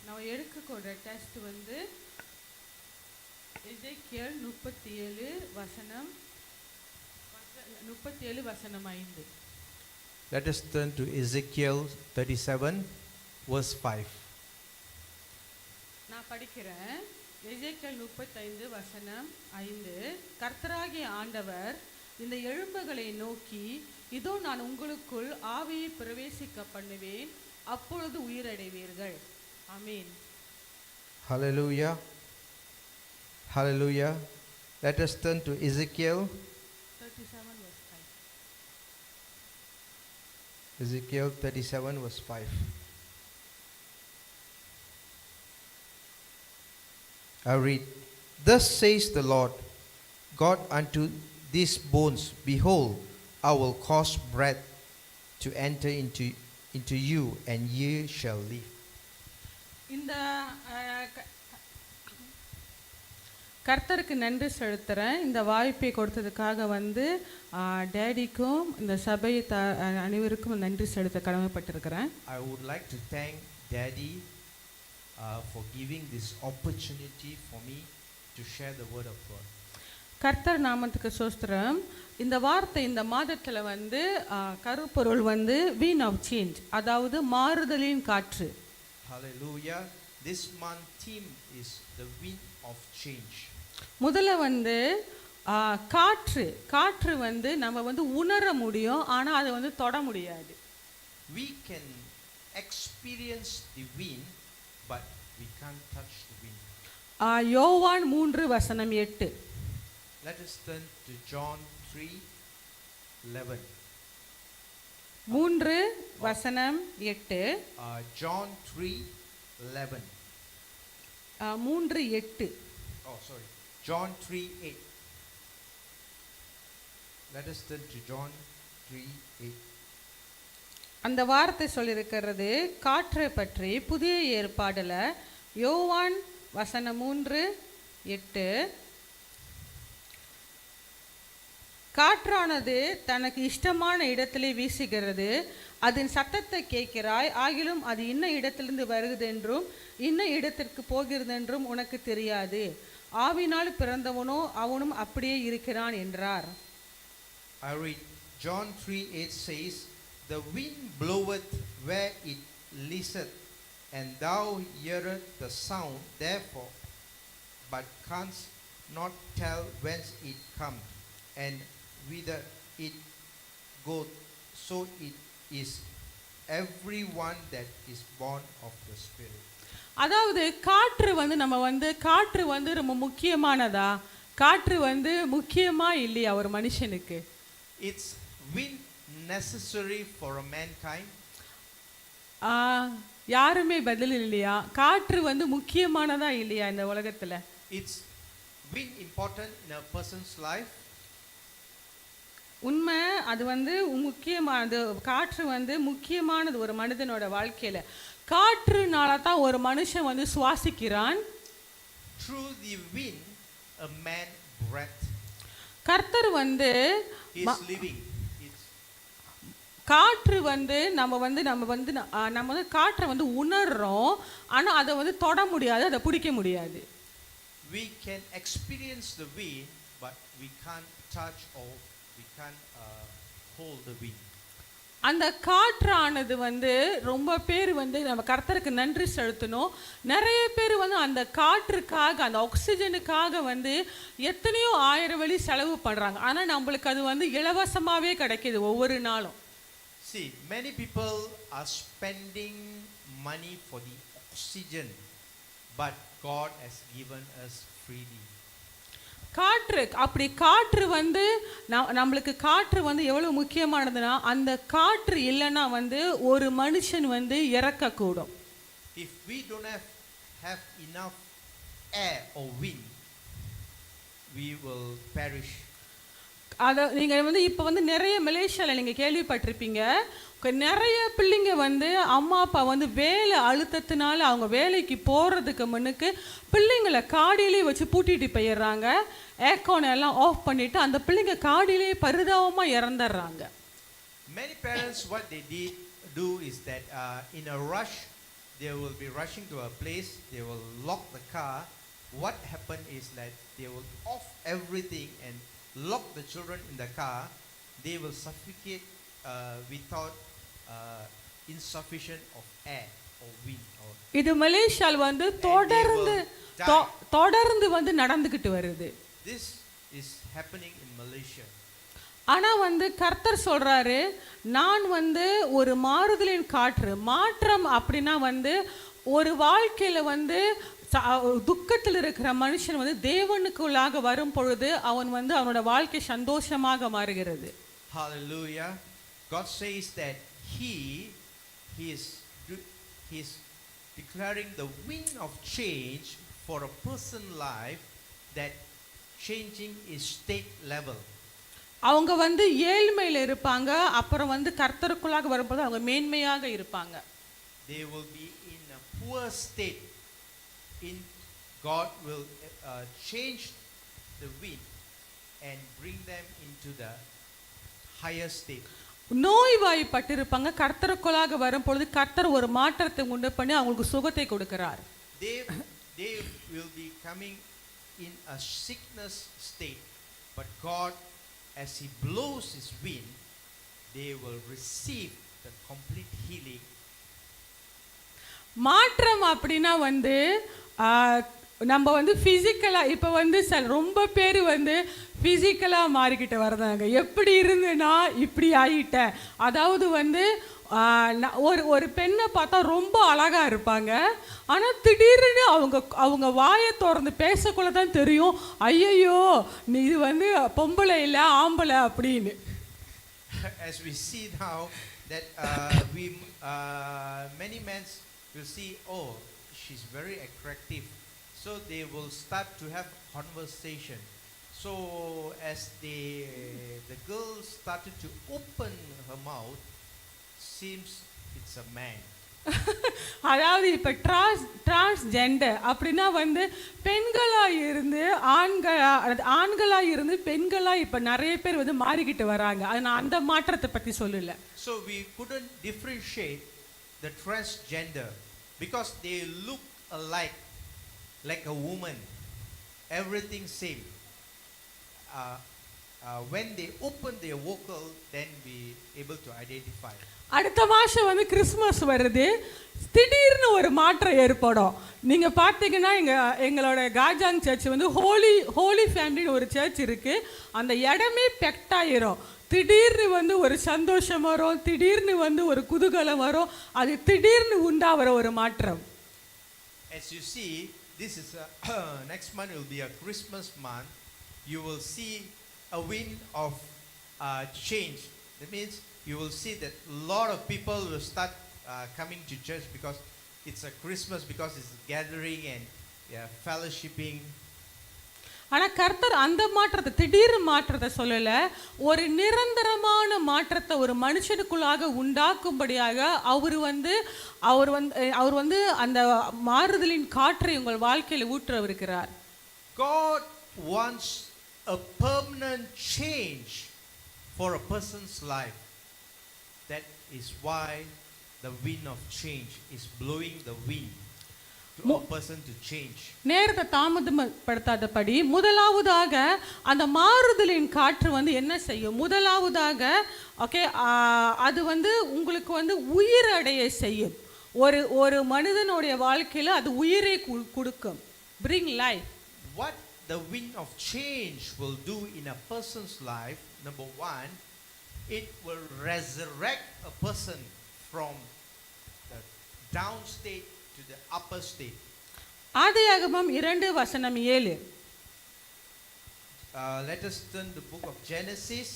நான் எடுக்கக்கூடிய டெஸ்ட் வந்து எசேக்கியேல் 37 வசனம் 5. Let us turn to Ezekiel 37 verse 5. நான் படிக்கிறேன். எசேக்கியேல் 35 வசனம் 5. கர்த்தராகிய ஆண்டவர் இந்த எலும்புகளை நோக்கி, இதோ நான் உங்களுக்குள் ஆவியை பிரவேசிக்க பண்ணுவேன், அப்பொழுது உயிரடைவீர்கள். ஆமென். Hallelujah. Hallelujah. Let us turn to Ezekiel 37 verse 5. Ezekiel 37 verse 5. I read, Thus says the Lord God unto these bones, Behold, I will cause breath to enter into you, and ye shall live. இந்த கர்த்தருக்கு நன்றி செலுத்துகிறேன். இந்த வாய்ப்பை கொடுத்ததுக்காக வந்து டேடிக்கும் இந்த சபை அனைவருக்கும் நன்றி செலுத்த கடமைப்பட்டிருக்கிறேன். I would like to thank Daddy for giving this opportunity for me to share the word of God. கர்த்தர் நாமத்துக்கு ஸ்தோத்திரம். இந்த வார்த்தை இந்த மாதத்தில் வந்து கருப்பொருள் வந்து wind of change, அதாவது மாறுதலின் காற்று. Hallelujah. This month theme is the wind of change. முதல்ல வந்து காற்று வந்து நம்ம வந்து உணர முடியும், ஆனால் அதை வந்து தொட முடியாது. We can experience the wind, but we can't touch the wind. யோவான் 3:8. Let us turn to John 3:11. 3:8. John 3:11. 3:8. Oh, sorry. John 3:8. Let us turn to John 3:8. அந்த வார்த்தை சொல்லியிருக்கிறது காற்றை பற்றி புதிய ஏற்பாடுல யோவான் 3:8. காற்றானது தனக்கு இஷ்டமான இடத்திலே வீசுகிறது, அதன் சத்தத்தை கேட்கிறாய், ஆகிலும் அது இன்ன இடத்திலிருந்து வருகிறது என்றும் இன்ன இடத்திற்கு போகிறது என்றும் உனக்கு தெரியாது. ஆவினால் பிறந்தவனோ அவனும் அப்படியே இருக்கிறான் என்றார். I read John 3:8 says, The wind bloweth where it listeth, and thou hearest the sound therefore, but canst not tell whence it cometh, and whither it goeth. So it is everyone that is born of the Spirit. அதாவது காற்று வந்து ரொம்ப முக்கியமானதா? காற்று வந்து முக்கியமா இல்லையா ஒரு மனுஷனுக்கு? It's wind necessary for a mankind? யாருமே பதில் இல்லையா? காற்று வந்து முக்கியமானதா இல்லையா இந்த உலகத்துல? It's wind important in a person's life? உண்மை, அது வந்து முக்கியமானது. காற்று வந்து முக்கியமானது ஒரு மனிதனோட வாழ்க்கையில. காற்றுனால தான் ஒரு மனுஷன் வந்து சுவாசிக்கிறான். Through the wind a man breath. கர்த்தர் வந்து living. காற்று வந்து நம்ம வந்து காற்றை வந்து உணர்றோம், ஆனா அதை வந்து தொட முடியாது, அதை பிடிக்க முடியாது. We can experience the wind, but we can't touch or we can't hold the wind. அந்த காற்றானது வந்து ரொம்ப பேர் வந்து நம்ம கர்த்தருக்கு நன்றி செலுத்தணும். நிறைய பேர் வந்து அந்த காற்றுக்காக, அந்த ஆக்சிஜனுக்காக வந்து எத்தனையோ ஆயிரம் வழி செலவு பண்றாங்க. ஆனா நம்மளுக்கு அது வந்து இலவசமாவே கிடைக்குது ஒவ்வொரு நாளும். See, many people are spending money for the oxygen, but God has given us freely. காற்று வந்து நம்மளுக்கு காற்று வந்து எவ்வளவு முக்கியமானதுன்னா, அந்த காற்று இல்லைன்னா வந்து ஒரு மனுஷன் வந்து இறக்கக்கூடும். If we don't have enough air or wind, we will perish. அதை நீங்கள் வந்து இப்போ வந்து நிறைய மலேசியாவில் நீங்கள் கேள்விப்பட்டிருப்பீங்க, நிறைய பிள்ளைங்க வந்து அம்மா அப்பா வந்து வேலை அழுத்தத்தினால அவங்க வேலைக்கு போகிறதுக்கு முன்னுக்கு பிள்ளைங்களை காடியிலே வச்சு பூட்டிட்டு போயிடுறாங்க. ஏர்கான் எல்லாம் ஆஃப் பண்ணிவிட்டு அந்த பிள்ளைங்க காடியிலே பரிதாபமாக இறந்துடுறாங்க. Many parents, what they do is that in a rush, they will be rushing to a place, they will lock the car. What happened is that they will off everything and lock the children in the car. They will suffocate without insufficient of air or wind. இது மலேசியாவில் வந்து தொடர்ந்து வந்து நடந்துக்கிட்டு வருது. This is happening in Malaysia. ஆனா வந்து கர்த்தர் சொல்றாரு, நான் வந்து ஒரு மாறுதலின் காற்று. மாற்றம் அப்படின்னா வந்து ஒரு வாழ்க்கையில வந்து துக்கத்தில் இருக்கிற மனுஷன் வந்து தேவனுக்குள்ளாக வரும் பொழுது அவன் வந்து அவனோட வாழ்க்கை சந்தோஷமாக மாறுகிறது. Hallelujah. God says that he is declaring the wind of change for a person's life, that changing his state level. அவங்க வந்து ஏழ்மையில இருப்பாங்க, அப்புறம் வந்து கர்த்தருக்குள்ளாக வரும்போது அவங்க மேன்மையாக இருப்பாங்க. They will be in a poor state. God will change the wind and bring them into the higher state. நோய்வாய்ப்பட்டிருப்பாங்க, கர்த்தருக்குள்ளாக வரும் பொழுது கர்த்தர் ஒரு மாற்றத்தை உண்டு பண்ணி அவங்களுக்கு சுகத்தை கொடுக்கிறார். They will be coming in a sickness state, but God, as he blows his wind, they will receive the complete healing. மாற்றம் அப்படின்னா வந்து நம்ம வந்து ஃபிசிக்கலாக இப்போ வந்து ரொம்ப பேர் வந்து ஃபிசிக்கலாக மாறிக்கிட்டு வரதாங்க. எப்படி இருந்துன்னா இப்படி ஆகிட்டேன். அதாவது வந்து ஒரு பெண்ணை பார்த்தா ரொம்ப அழகாக இருப்பாங்க, ஆனால் திடீர்னு அவங்க வாயை திறந்து பேசக்குள்ள தான் தெரியும், ஐயையோ நீ இது வந்து பொம்பளை இல்லை ஆம்பளை அப்படின்னு. As we see now that many men will see, oh, she's very attractive, so they will start to have conversation. So as the girl started to open her mouth, seems it's a man. அதாவது இப்போ transgender அப்படின்னா வந்து பெண்களாக இருந்து ஆண்களாக இருந்து பெண்களாக இப்போ நிறைய பேர் வந்து மாறிக்கிட்டு வராங்க. அது நான் அந்த மாற்றத்தை பற்றி சொல்லலை. So we couldn't differentiate the transgender because they look alike, like a woman, everything same. When they open their vocal, then we able to identify. அடுத்த மாதம் வந்து கிறிஸ்மஸ் வருது, திடீர்னு ஒரு மாற்றம் ஏற்படும். நீங்கள் பார்த்தீங்கன்னா எங்களோட காஜாங் சர்ச் வந்து ஹோலி ஃபேமிலின்னு ஒரு சர்ச் இருக்குது. அந்த இடமே பெக்டாயிரும். திடீர்னு வந்து ஒரு சந்தோஷம் வரும், திடீர்னு வந்து ஒரு குதூகலம் வரும். அது திடீர்னு உண்டாகிற ஒரு மாற்றம். As you see, this is next month will be a Christmas month. You will see a wind of change. That means you will see that a lot of people will start coming to church because it's a Christmas, because it's a gathering and fellowshipping. ஆனால் கர்த்தர் அந்த மாற்றத்தை திடீர் மாற்றத்தை சொல்லலை, ஒரு நிரந்தரமான மாற்றத்தை ஒரு மனுஷனுக்குள்ளாக உண்டாக்கும்படியாக அவர் வந்து அந்த மாறுதலின் காற்றை உங்கள் வாழ்க்கையில் ஊற்றவிருக்கிறார். God wants a permanent change for a person's life. That is why the wind of change is blowing the wind to a person to change. நேரத்தை தாமதப்படுத்தாதபடி முதலாவதாக அந்த மாறுதலின் காற்று வந்து என்ன செய்யும்? முதலாவதாக ஓகே, அது வந்து உங்களுக்கு வந்து உயிரடைய செய்யும். ஒரு மனிதனுடைய வாழ்க்கையில் அது உயிரை கொடுக்கும். bring life. What the wind of change will do in a person's life, number one, it will resurrect a person from the down state to the upper state. ஆதியாகமம் 2:7. Let us turn to the book of Genesis.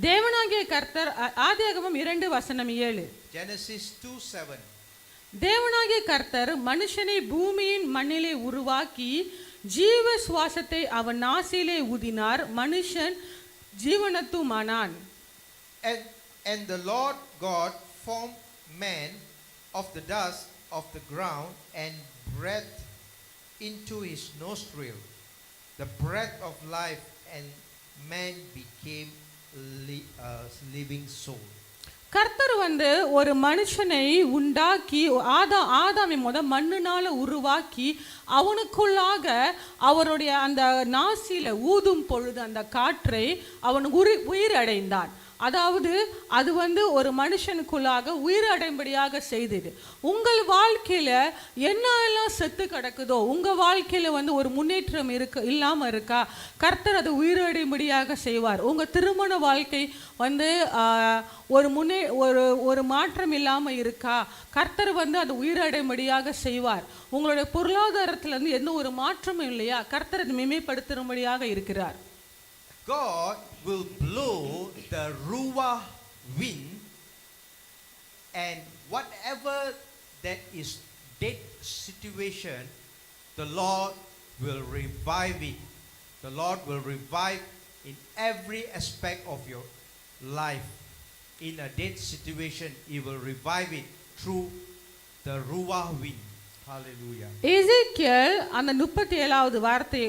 தேவனாகிய கர்த்தர் ஆதியாகமம் 2:7. Genesis 2:7. தேவனாகிய கர்த்தர் மனுஷனை பூமியின் மண்ணிலே உருவாக்கி ஜீவ சுவாசத்தை அவன் நாசியிலே ஊதினார், மனுஷன் ஜீவனத்துமானான். And the Lord God formed man of the dust of the ground and breathed into his nostril the breath of life, and man became a living soul. கர்த்தர் வந்து ஒரு மனுஷனை உண்டாக்கி ஆதாமை மண்ணுனால உருவாக்கி அவனுக்குள்ளாக அவருடைய அந்த நாசியில ஊதும் பொழுது அந்த காற்றை அவன் உயிர் அடைந்தான். அதாவது அது வந்து ஒரு மனுஷனுக்குள்ளாக உயிர் அடைம்படியாக செய்தது. உங்கள் வாழ்க்கையில என்ன எல்லாம் செத்து கிடக்குதோ, உங்க வாழ்க்கையில வந்து ஒரு முன்னேற்றம் இல்லாம இருக்கா, கர்த்தர் அது உயிரடைம்படியாக செய்வார். உங்க திருமண வாழ்க்கை வந்து ஒரு மாற்றம் இல்லாம இருக்கா, கர்த்தர் வந்து அது உயிரடைம்படியாக செய்வார். உங்களுடைய பொருளாதாரத்துல இருந்து எந்த ஒரு மாற்றமும் இல்லையா, கர்த்தர் அது மேம்படுத்தும்படியாக இருக்கிறார். God will blow the ruah wind And whatever that is dead situation, the Lord will revive it. The Lord will revive in every aspect of your life. In a dead situation, He will revive it through the Ruach wind. Hallelujah. எசேக்கியேல் அந்த 37வது வார்த்தை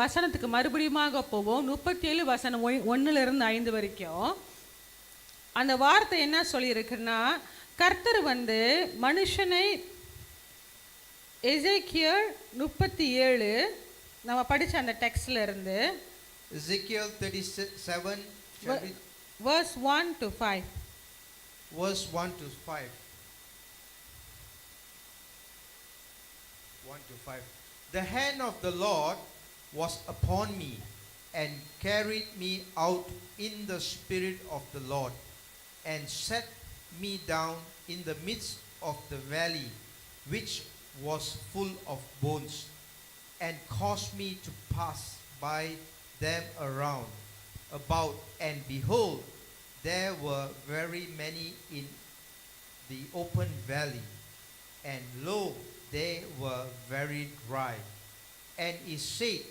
வசனத்துக்கு மறுபடியுமாக போவோம். 37 வசனம் 1-5 வரைக்கும் அந்த வார்த்தை என்ன சொல்லியிருக்குன்னா, கர்த்தர் வந்து மனுஷனை எசேக்கியேல் 37 நம்ம படிச்ச அந்த டெக்ஸ்ட்ல இருந்து Ezekiel 37 verse 1 to 5. verse 1 to 5. 1 to 5. The hand of the Lord was upon me and carried me out in the spirit of the Lord and set me down in the midst of the valley which was full of bones, and caused me to pass by them about, and behold, there were very many in the open valley, and lo, they were very dry. And he said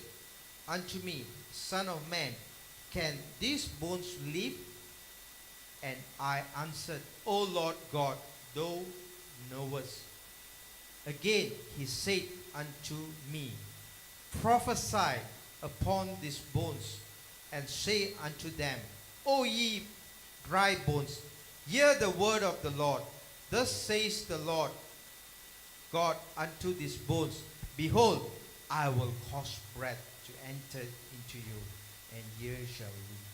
unto me, Son of man, can these bones live? And I answered, O Lord God, thou knowest. Again he said unto me, Prophesy upon these bones, and say unto them, O ye dry bones, hear the word of the Lord. Thus says the Lord God unto these bones, Behold, I will cause breath to enter into you, and ye shall live.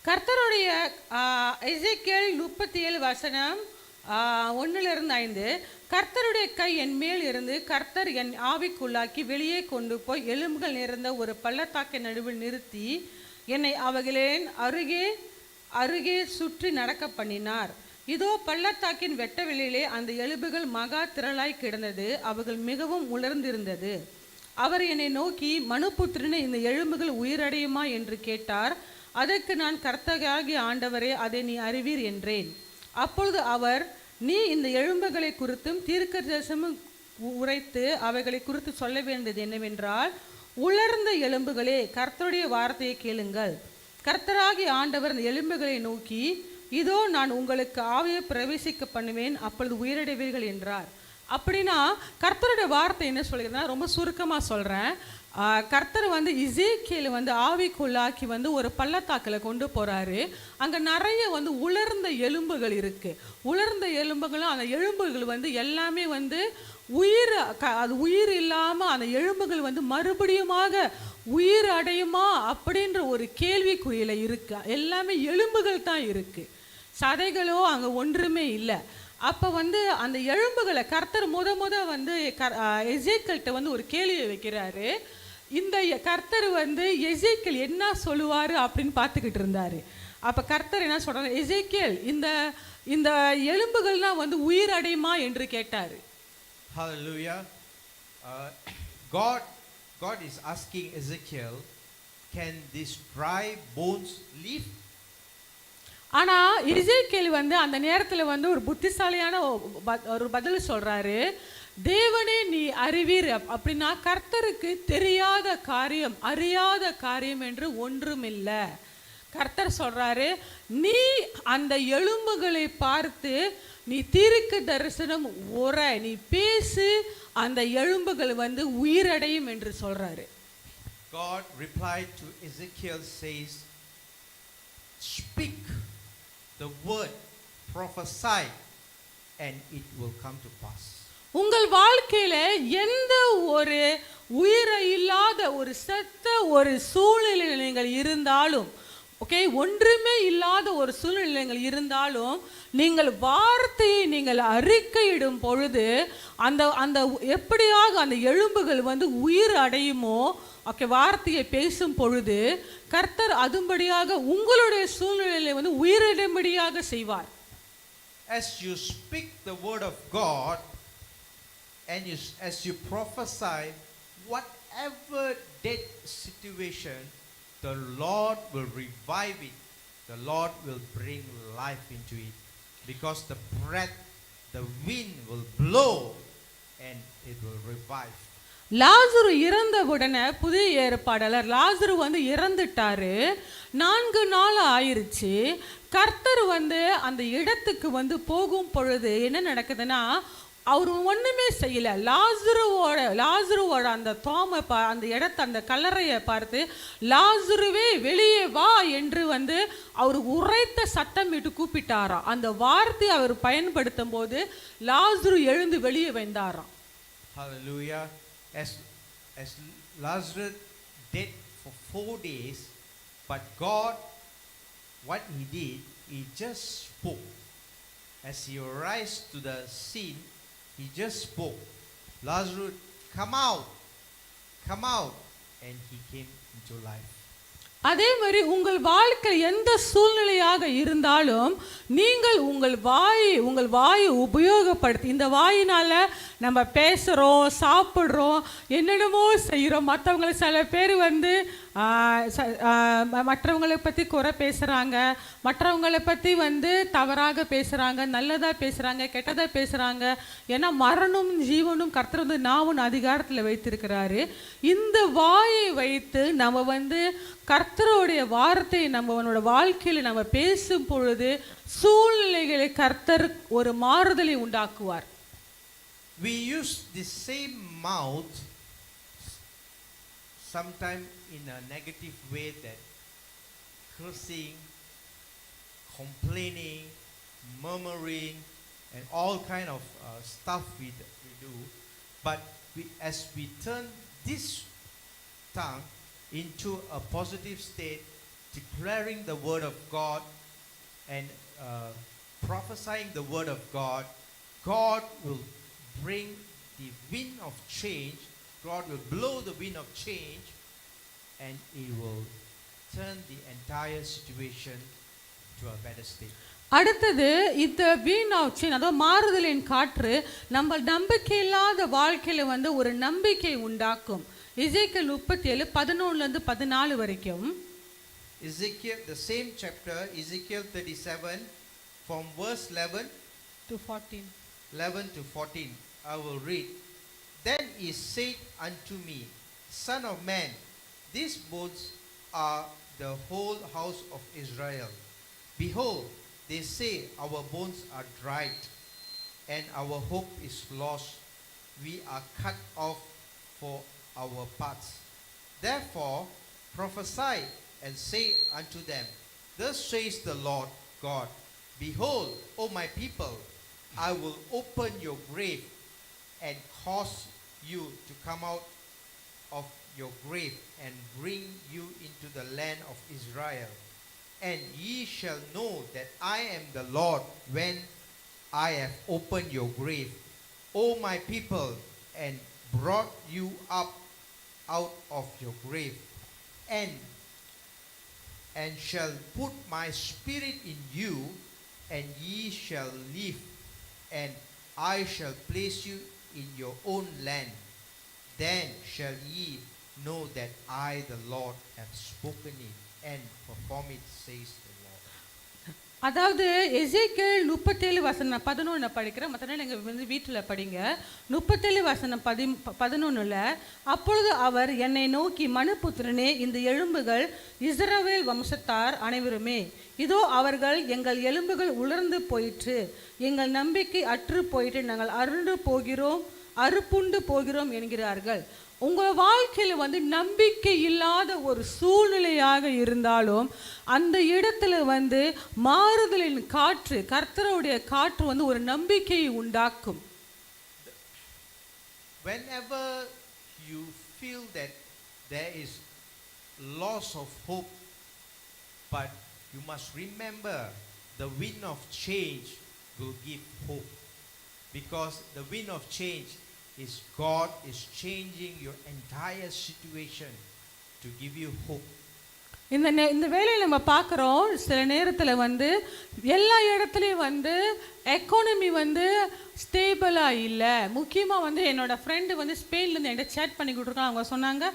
கர்த்தருடைய எசேக்கியேல் 37 வசனம் 1-5. கர்த்தருடைய கை என் மேல் இருந்து கர்த்தர் என் ஆவிக்குள்ளாக்கி வெளியே கொண்டு போய் எலும்புகள் நிறைந்த ஒரு பள்ளத்தாக்கின் நடுவில் நிறுத்தி என்னை அவைகளின் அருகே சுற்றி நடக்க பண்ணினார். இதோ பள்ளத்தாக்கின் வெட்டவெளியிலே அந்த எலும்புகள் மகா திரளாய் கிடந்தது, அவைகள் மிகவும் உலர்ந்திருந்தது. அவர் என்னை நோக்கி, மனுபுத்திரனே, இந்த எலும்புகள் உயிரடையுமா என்று கேட்டார். அதற்கு நான், கர்த்தராகிய ஆண்டவரே, அதை நீ அறிவீர் என்றேன். அப்பொழுது அவர், நீ இந்த எலும்புகளை குறித்தும் தீர்க்கதரிசனம் உரைத்து அவைகளை குறித்து சொல்ல வேண்டியது என்னவென்றால், உலர்ந்த எலும்புகளே, கர்த்தருடைய வார்த்தையை கேளுங்கள். கர்த்தராகிய ஆண்டவர் இந்த எலும்புகளை நோக்கி, இதோ நான் உங்களுக்கு ஆவியை பிரவேசிக்க பண்ணுவேன், அப்பொழுது உயிரடைவீர்கள் என்றார். அப்படின்னா கர்த்தருடைய வார்த்தை என்ன சொல்கிறதுனா, ரொம்ப சுருக்கமாக சொல்கிறேன். கர்த்தர் வந்து எசேக்கியேல் வந்து ஆவிக்குள்ளாக்கி வந்து ஒரு பள்ளத்தாக்கில் கொண்டு போகிறாரு. அங்கே நிறைய வந்து உலர்ந்த எலும்புகள் இருக்குது. உலர்ந்த எலும்புகளும் அந்த எலும்புகள் வந்து எல்லாமே வந்து அது உயிர் இல்லாமல் அந்த எலும்புகள் வந்து மறுபடியுமாக உயிர் அடையுமா அப்படின்ற ஒரு கேள்விக்குறியில் இருக்கு. எல்லாமே எலும்புகள் தான் இருக்குது, சதைகளோ அங்கே ஒன்றுமே இல்லை. அப்போ வந்து அந்த எலும்புகளை கர்த்தர் முத வந்து எசேக்கியேல்கிட்ட வந்து ஒரு கேள்வியை வைக்கிறாரு. இந்த கர்த்தர் வந்து எசேக்கியேல் என்ன சொல்லுவார் அப்படின்னு பார்த்துக்கிட்டு இருந்தார். அப்போ கர்த்தர் என்ன சொல்கிறார், எசேக்கியேல், இந்த எலும்புகள்லாம் வந்து உயிர் அடையுமா என்று கேட்டார். Hallelujah. God is asking Ezekiel, can these dry bones live? ஆனால் எசேக்கியேல் வந்து அந்த நேரத்தில் வந்து ஒரு புத்திசாலியான ஒரு பதில் சொல்கிறாரு. தேவனே நீ அறிவீர் அப்படின்னா கர்த்தருக்கு தெரியாத காரியம், அறியாத காரியம் என்று ஒன்றுமில்லை. கர்த்தர் சொல்கிறாரு, நீ அந்த எலும்புகளை பார்த்து நீ தீர்க்க தரிசனம் நீ பேசு, அந்த எலும்புகள் வந்து உயிரடையும் என்று சொல்கிறாரு. God replied to Ezekiel, says, speak the word, prophesy, and it will come to pass. உங்கள் வாழ்க்கையில எந்த ஒரு உயிரை இல்லாத ஒரு செத்த ஒரு சூழ்நிலையில் நீங்கள் இருந்தாலும், ஓகே, ஒன்றுமே இல்லாத ஒரு சூழ்நிலைகள் இருந்தாலும், நீங்கள் வார்த்தையை நீங்கள் அறிக்கையிடும் பொழுது அந்த எப்படியாக அந்த எலும்புகள் வந்து உயிர் அடையுமோ, ஓகே, வார்த்தையை பேசும் பொழுது கர்த்தர் அதுபடியாக உங்களுடைய சூழ்நிலையை வந்து உயிரிடும்படியாக செய்வார். As you speak the word of God and as you prophesy, whatever dead situation, the Lord will revive it. The Lord will bring life into it, because the breath the wind will blow and it will revive. லாசரு இறந்த உடனே புதிய ஏற்பாடாளர் லாசரு வந்து இறந்துட்டாரு. 4 நாள் ஆயிருச்சு. கர்த்தர் வந்து அந்த இடத்துக்கு வந்து போகும் பொழுது என்ன நடக்குதுன்னா, அவர் ஒண்ணுமே செய்யல. லாசருவோட அந்த அந்த இடத்தை, அந்த கல்லறையை பார்த்து லாசருவே வெளியே வா என்று வந்து அவர் உரைத்த சத்தம் விட்டு கூப்பிட்டாராம். அந்த வார்த்தை அவர் பயன்படுத்தும் போது லாசரு எழுந்து வெளியே வந்தாராம். Hallelujah. As Lazarus dead for 4 days, but God, what he did, he just spoke. As he arose to the scene, he just spoke. Lazarus, come out, and he came into life. அதே மாதிரி உங்கள் வாழ்க்கை எந்த சூழ்நிலையாக இருந்தாலும் நீங்கள் உங்கள் வாயை உபயோகப்படுத்தி, இந்த வாயினால நம்ம பேசுகிறோம், சாப்பிட்றோம், என்னென்னமோ செய்கிறோம். மற்றவங்களை சில பேர் வந்து மற்றவங்களை பற்றி குறை பேசுகிறாங்க, மற்றவங்களை பற்றி வந்து தவறாக பேசுகிறாங்க, நல்லதாக பேசுகிறாங்க, கெட்டதாக பேசுகிறாங்க. ஏன்னா மரணம் ஜீவனும் கர்த்தர் வந்து நாவும் அதிகாரத்தில் வைத்திருக்கிறாரு. இந்த வாயை வைத்து நம்ம வந்து கர்த்தருடைய வார்த்தையை நம்மளோட வாழ்க்கையில் நம்ம பேசும் பொழுது சூழ்நிலைகளை கர்த்தர் ஒரு மாறுதலை உண்டாக்குவார். We use the same mouth sometimes in a negative way, that cursing, complaining, murmuring, and all kind of stuff we do. But as we turn this tongue into a positive state, declaring the word of God and prophesying the word of God, God will bring the wind of change. God will blow the wind of change, and He will turn the entire situation to a better state. அடுத்தது இந்த வீணாட்சி, அதாவது மாறுதலின் காற்று நம்ம நம்பிக்கை இல்லாத வாழ்க்கையில வந்து ஒரு நம்பிக்கை உண்டாக்கும். எசேக்கியேல் 37 11 14 வரைக்கும். Ezekiel, the same chapter, Ezekiel 37, from verse 11 to 14. 11 to 14, I will read. Then he said unto me, Son of man, these bones are the whole house of Israel. Behold, they say, our bones are dried, and our hope is lost. We are cut off for our parts. Therefore prophesy and say unto them, Thus says the Lord God, Behold, O my people, I will open your grave and cause you to come out of your grave and bring you into the land of Israel. And ye shall know that I am the Lord when I have opened your grave, O my people, and brought you up out of your grave, and shall put my spirit in you, and ye shall live, and I shall place you in your own land. Then shall ye know that I, the Lord, have spoken it and perform it, says the Lord. அதாவது எசேக்கியேல் 37:11 படிக்கிறேன். மற்ற நாள் எங்கள் வந்து வீட்டில் படிங்க. 37:11 அப்பொழுது அவர் என்னை நோக்கி, மனுபுத்திரனே, இந்த எலும்புகள் இஸ்ரவேல் வம்சத்தார் அனைவருமே. இதோ அவர்கள், எங்கள் எலும்புகள் உலர்ந்து போயிற்று, எங்கள் நம்பிக்கை அற்று போயிற்று, நாங்கள் அறுப்புண்டு போகிறோம் என்கிறார்கள். உங்கள் வாழ்க்கையில் வந்து நம்பிக்கை இல்லாத ஒரு சூழ்நிலையாக இருந்தாலும் அந்த இடத்துல வந்து மாறுதலின் காற்று, கர்த்தருடைய காற்று வந்து ஒரு நம்பிக்கையை உண்டாக்கும். Whenever you feel that there is loss of hope, but you must remember the wind of change will give hope, because the wind of change is God is changing your entire situation to give you hope. இந்த வேலையில் நம்ம பார்க்குறோம், சில நேரத்தில் வந்து எல்லா இடத்துலையும் வந்து எக்கானமி வந்து ஸ்டேபிளாக இல்லை. முக்கியமாக வந்து என்னோடய ஃப்ரெண்டு வந்து ஸ்பெயின்லேருந்து என்கிட்ட சேட் பண்ணி கொடுத்துருக்காங்க. அவங்க சொன்னாங்க,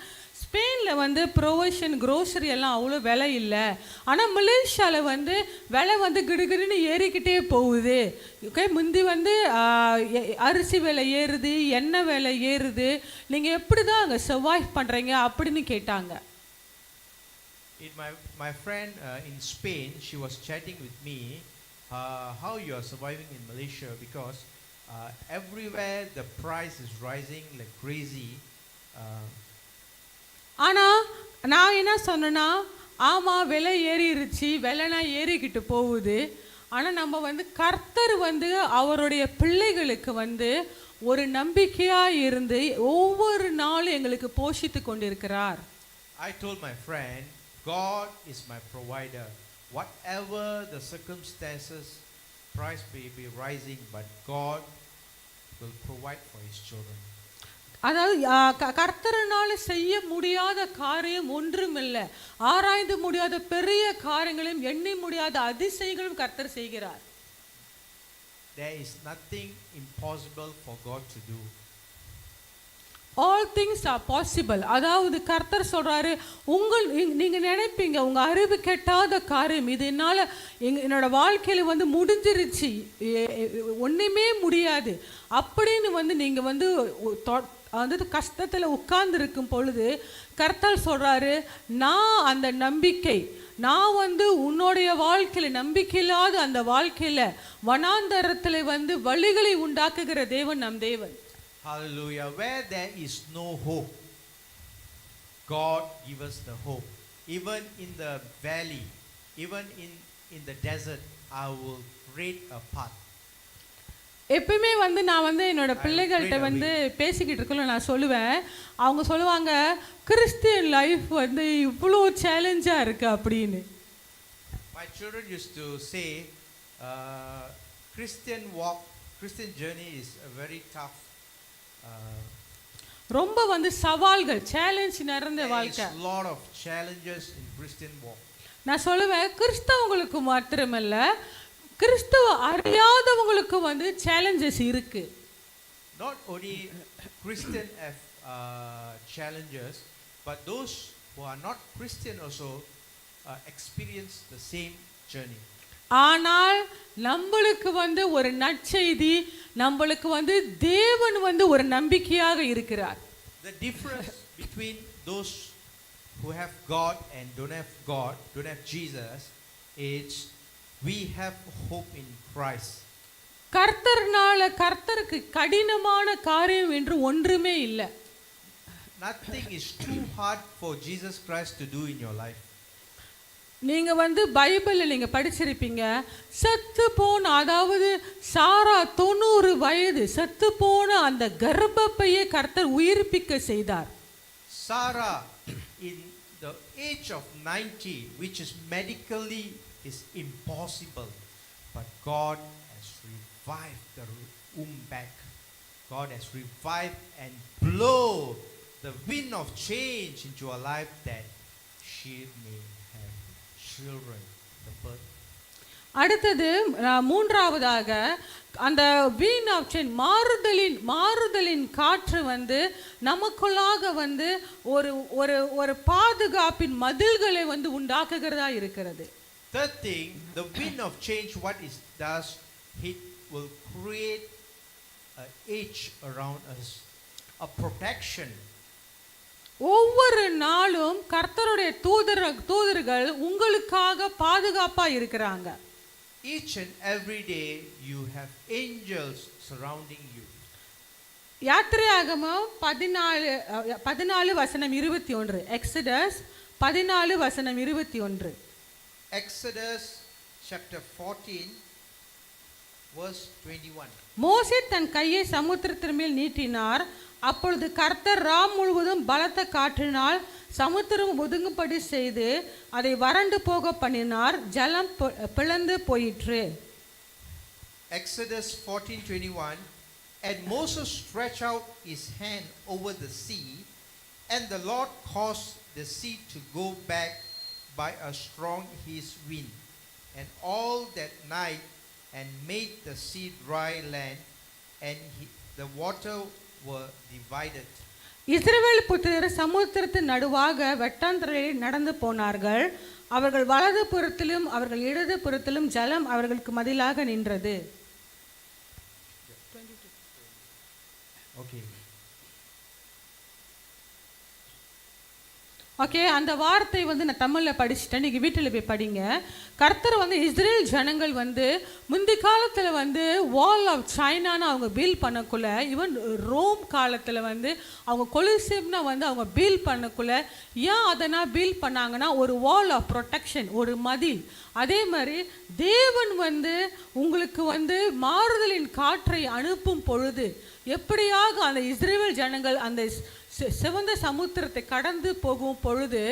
ஸ்பெயினில் வந்து ப்ரொவிஷன் க்ரோசரி எல்லாம் அவ்வளோ விலை இல்லை. ஆனால் மலேசியாவில் வந்து விலை வந்து கிடுகிடுன்னு ஏறிக்கிட்டே போகுது. ஓகே, முந்தி வந்து அரிசி விலை ஏறுது, எண்ணெய் விலை ஏறுது, நீங்கள் எப்படி தான் அங்கே சர்வைவ் பண்ணுறீங்க அப்படின்னு கேட்டாங்க. My friend in Spain, she was chatting with me how you are surviving in Malaysia because everywhere the price is rising like crazy. ஆனால் நான் என்ன சொன்னேன்னா, ஆமாம் விலை ஏறிடுச்சு, விலைனா ஏறிக்கிட்டு போகுது. ஆனால் நம்ம வந்து கர்த்தர் வந்து அவருடைய பிள்ளைகளுக்கு வந்து ஒரு நம்பிக்கையாக இருந்து ஒவ்வொரு நாளும் எங்களுக்கு போஷித்து கொண்டிருக்கிறார். I told my friend, God is my provider. Whatever the circumstances, price may be rising, but God will provide for His children. அதாவது கர்த்தரனால செய்ய முடியாத காரியம் ஒன்றுமில்லை. ஆராய்ந்து முடியாத பெரிய காரியங்களும் எண்ணி முடியாத அதிசயங்களும் கர்த்தர் செய்கிறார். There is nothing impossible for God to do. All things are possible. அதாவது கர்த்தர் சொல்றாரு, நீங்க நினைப்பீங்க உங்க அறிவு கெட்டாத காரியம் இது என்னால என்னோட வாழ்க்கையில வந்து முடிஞ்சிருச்சு, ஒண்ணுமே முடியாது அப்படின்னு வந்து நீங்க வந்து அந்த கஷ்டத்துல உட்கார்ந்து இருக்கும் பொழுது கர்த்தர் சொல்றாரு, நான் அந்த நம்பிக்கை, நான் வந்து உன்னுடைய வாழ்க்கையில நம்பிக்கை இல்லாத அந்த வாழ்க்கையில வனாந்தரத்துல வந்து வழிகளை உண்டாக்குகிற தேவன் நம் தேவன். Hallelujah. Where there is no hope, God give us the hope. Even in the valley, even in the desert, I will create a path. எப்பவுமே வந்து நான் வந்து என்னோட பிள்ளைகள்கிட்ட வந்து பேசிக்கிட்டு இருக்கல நான் சொல்லுவேன், அவங்க சொல்லுவாங்க கிறிஸ்டியன் லைஃப் வந்து இவ்வளோ சேலஞ்சாக இருக்கு அப்படின்னு. My children used to say, Christian journey is a very tough. ரொம்ப வந்து சவால்கள், சேலஞ்ச் நிறைந்த வாழ்க்கை. There is a lot of challenges in Christian walk. நான் சொல்லுவேன் கிறிஸ்தவங்களுக்கு மாத்திரமல்ல, கிறிஸ்துவ அறியாதவங்களுக்கு வந்து சேலஞ்சஸ் இருக்கு. Not only Christian have challenges, but those who are not Christian also experience the same journey. ஆனால் நம்மளுக்கு வந்து ஒரு நற்செய்தி, நம்மளுக்கு வந்து தேவன் வந்து ஒரு நம்பிக்கையாக இருக்கிறார். The difference between those who have God and don't have Jesus is we have hope in Christ. கர்த்தருக்கு கடினமான காரியம் என்று ஒன்றுமே இல்லை. Nothing is too hard for Jesus Christ to do in your life. நீங்க வந்து பைபிளில் நீங்க படிச்சிருப்பீங்க, செத்து போன, அதாவது சாரா 90 வயது செத்து போன அந்த கர்ப்பப்பையை கர்த்தர் உயிர்ப்பிக்க செய்தார். Sarah in the age of 90, which is medically is impossible, but God has revived the womb back. God has revived and blow the wind of change into her life that she may have children. The birth. அடுத்தது மூன்றாவதாக அந்த வீண் of change, மாறுதலின் காற்று வந்து நமக்குள்ளாக வந்து ஒரு ஒரு ஒரு பாதுகாப்பின் மதில்களை வந்து உண்டாக்குகிறதா இருக்கிறது. Third thing, the wind of change, what it does, it will create an edge around us, a protection. ஒவ்வொரு நாளும் கர்த்தருடைய தூதர்கள் உங்களுக்காக பாதுகாப்பா இருக்கிறாங்க. Each and every day you have angels surrounding you. யாத்திரையாகமம் 14:21. Exodus 14:21. Exodus chapter 14 verse 21. மோசே தன் கையை சமுத்திரத்தின் மேல் நீட்டினார். அப்பொழுது கர்த்தர் முழுவதும் பலத்த காற்றினால் சமுத்திரம் ஒதுங்கும்படி செய்து அதை வறண்டு போக பண்ணினார். ஜலம் பிளந்து போயிற்று. Exodus 14:21. And Moses stretched out his hand over the sea, and the Lord caused the sea to go back by a strong east wind, and all that night, and made the sea dry land, and the water were divided. இஸ்ரவேல் புத்திரர் சமுத்திரத்தின் நடுவாக வெட்டாந்தரையில் நடந்து போனார்கள். அவர்கள் வலது புறத்திலும் அவர்கள் இடது புறத்திலும் ஜலம் அவர்களுக்கு மதிலாக நின்றது. Okay. ஓகே, அந்த வார்த்தை வந்து நான் தமிழில் படிச்சுட்டேன். நீங்கள் வீட்டில் போய் படிங்க. கர்த்தர் வந்து இஸ்ரேல் ஜனங்கள் வந்து முந்தி காலத்தில் வந்து வால் ஆஃப் சைனான்னு அவங்க பில் பண்ணக்குள்ள, ஈவன் ரோம் காலத்தில் வந்து அவங்க கொலிசியம்னா வந்து அவங்க பில் பண்ணக்குள்ள ஏன் அதனால் பில் பண்ணாங்கன்னா ஒரு வால் ஆஃப் ப்ரொடெக்ஷன், ஒரு மதில். அதே மாதிரி தேவன் வந்து உங்களுக்கு வந்து மாறுதலின் காற்றை அனுப்பும் பொழுது எப்படியாக அந்த இஸ்ரேல் ஜனங்கள் அந்த சிவந்த சமுத்திரத்தை கடந்து போகும் பொழுது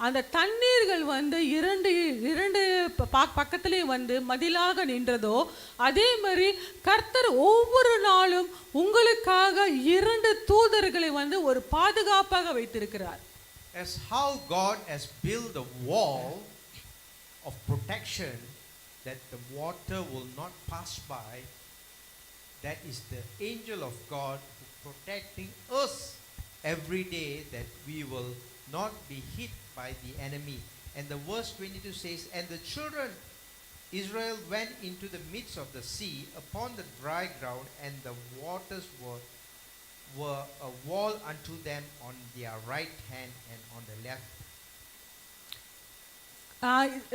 அந்த தண்ணீர்கள் வந்து இரண்டு பக்கத்திலேயும் வந்து மதிலாக நின்றதோ, அதே மாதிரி கர்த்தர் ஒவ்வொரு நாளும் உங்களுக்காக 2 தூதர்களை வந்து ஒரு பாதுகாப்பாக வைத்திருக்கிறார். As how God has built a wall of protection that the water will not pass by, that is the angel of God protecting us every day, that we will not be hit by the enemy. And the verse 22 says, and the children Israel went into the midst of the sea upon the dry ground, and the waters were a wall unto them on their right hand and on the left.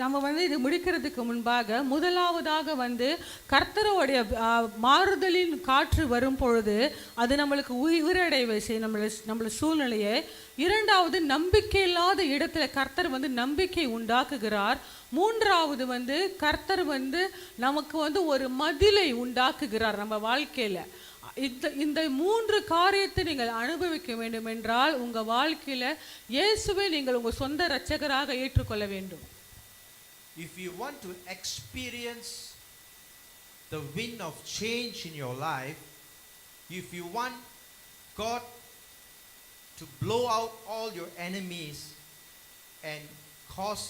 நம்ம வந்து இது முடிக்கிறதுக்கு முன்பாக முதலாவதாக வந்து கர்த்தருடைய மாறுதலின் காற்று வரும் பொழுது அது நம்மளுக்கு உயிரடைவை செய்யும் நம்மள சூழ்நிலையை. இரண்டாவது, நம்பிக்கை இல்லாத இடத்துல கர்த்தர் வந்து நம்பிக்கை உண்டாக்குகிறார். மூன்றாவது வந்து கர்த்தர் வந்து நமக்கு வந்து ஒரு மதிலை உண்டாக்குகிறார் நம்ம வாழ்க்கையில. இந்த 3 காரியத்தை நீங்கள் அனுபவிக்க வேண்டும் என்றால் உங்க வாழ்க்கையில இயேசுவை நீங்கள் உங்க சொந்த இரட்சகராக ஏற்றுக்கொள்ள வேண்டும். If you want to experience the wind of change in your life, if you want God to blow out all your enemies and cause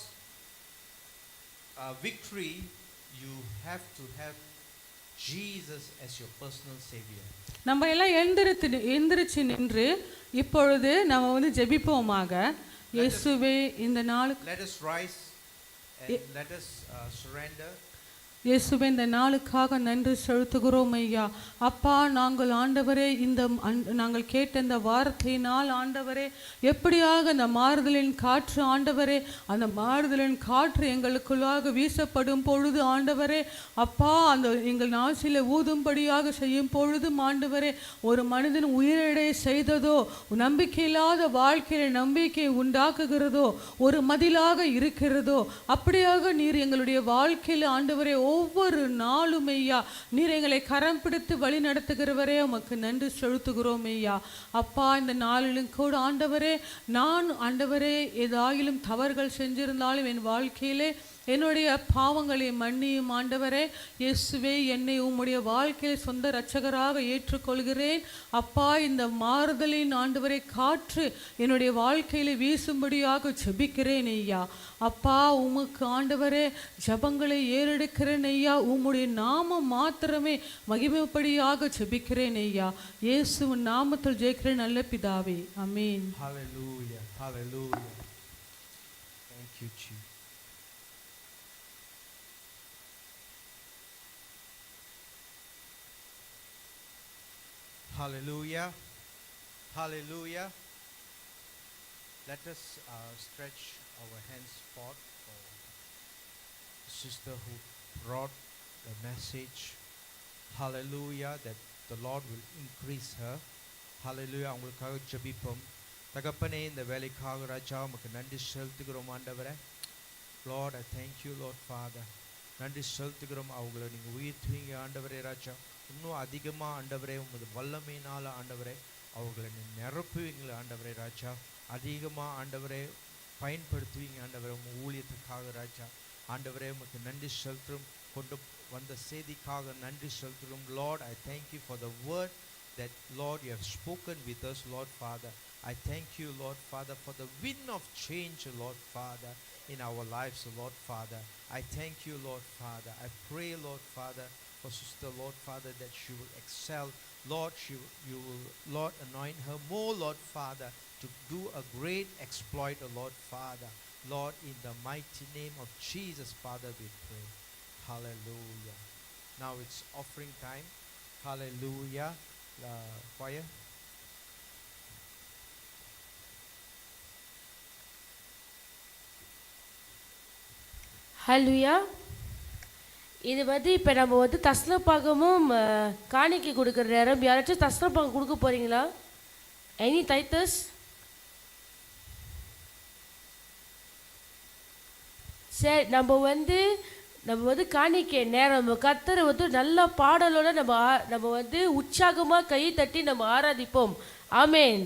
victory, you have to have Jesus as your personal savior. நம்ம எல்லாம் எழுந்திருச்சு நின்று இப்பொழுது நம்ம வந்து ஜெபிப்போமாக. இயேசுவே இந்த நாள், let us rise and let us surrender. இயேசுவே இந்த நாளுக்காக நன்றி செலுத்துகிறோம் ஐயா. அப்பா, நாங்கள் ஆண்டவரே நாங்கள் கேட்ட இந்த வார்த்தையினால் ஆண்டவரே எப்படியாக அந்த மாறுதலின் காற்று ஆண்டவரே, அந்த மாறுதலின் காற்று எங்களுக்குள்ளாக வீசப்படும் பொழுது ஆண்டவரே, அப்பா அந்த எங்கள் நாசில ஊதும்படியாக செய்யும் பொழுதும் ஆண்டவரே, ஒரு மனிதன் உயிரிழை செய்ததோ, நம்பிக்கையில்லாத வாழ்க்கையில நம்பிக்கை உண்டாக்குகிறதோ, ஒரு மதிலாக இருக்கிறதோ, அப்படியாக நீர் எங்களுடைய வாழ்க்கையில் ஆண்டவரே ஒவ்வொரு நாளும் ஐயா நீர் எங்களை கரம் பிடித்து வழி நடத்துகிறவரே உமக்கு நன்றி செலுத்துகிறோம் ஐயா. அப்பா, இந்த நாளிலும் கூட ஆண்டவரே, நான் ஆண்டவரே ஏதாயிலும் தவறுகள் செஞ்சிருந்தாலும் என் வாழ்க்கையிலே என்னுடைய பாவங்களை மன்னியும் ஆண்டவரே. இயேசுவே, என்னை உம்முடைய வாழ்க்கையில் சொந்த இரட்சகராக ஏற்றுக்கொள்கிறேன். அப்பா, இந்த மாறுதலின் ஆண்டவரை காற்று என்னுடைய வாழ்க்கையில வீசும்படியாக ஜெபிக்கிறேன் ஐயா. அப்பா, உமக்கு ஆண்டவரே ஜபங்களை ஏறெடுக்கிறேன் ஐயா. உம்முடைய நாமம் மாத்திரமே மகிமைப்படியாக ஜெபிக்கிறேன் ஐயா. இயேசுவின் நாமத்தில் ஜெயிக்கிறேன் நல்ல பிதாவே, ஆமென். Hallelujah, hallelujah. Thank you, Jesus. Hallelujah, hallelujah. Let us stretch our hands forth for the sister who brought the message. Hallelujah, that the Lord will increase her. Hallelujah. அவங்களுக்காக ஜெபிப்போம். தகப்பனே, இந்த வேலைக்காக ராஜா உமக்கு நன்றி செலுத்துகிறோம் ஆண்டவரே. Lord, I thank you, Lord Father. நன்றி செலுத்துகிறோம். அவங்கள நீங்கள் உயிர்த்துவீங்க ஆண்டவரே ராஜா. இன்னும் அதிகமாக ஆண்டவரே உமது வல்லமையினால் ஆண்டவரே அவர்களை நிரப்புவீங்களே ஆண்டவரே ராஜா. அதிகமாக ஆண்டவரே பயன்படுத்துவீங்க ஆண்டவரே உங்கள் ஊழியத்துக்காக ராஜா. ஆண்டவரே உமக்கு நன்றி செலுத்தும். கொண்டு வந்த செய்திக்காக நன்றி செலுத்துகிறோம். Lord, I thank you for the word that, Lord, you have spoken with us, Lord Father. I thank you, Lord Father, for the wind of change, Lord Father. in our lives, Lord Father. I thank you, Lord Father. I pray, Lord Father, for Sister, Lord Father, that she will excel. Lord, you will, Lord, anoint her more, Lord Father, to do a great exploit, Lord Father. Lord, in the mighty name of Jesus, Father, we pray. Hallelujah. Now it's offering time. Hallelujah. Choir. ஹல்லேலூயா. இது வந்து இப்போ நம்ம வந்து தஸ்லபாகமும் காணிக்கை கொடுக்குற நேரம். யாராச்சும் தஸ்லபாகம் கொடுக்க போறீங்களா? எனி டைத்தஸ்? சரி, நம்ம வந்து காணிக்கை நேரம் கர்த்தரை வந்து நல்ல பாடலோட நம்ம வந்து உற்சாகமாக கை தட்டி நம்ம ஆராதிப்போம். ஆமென்.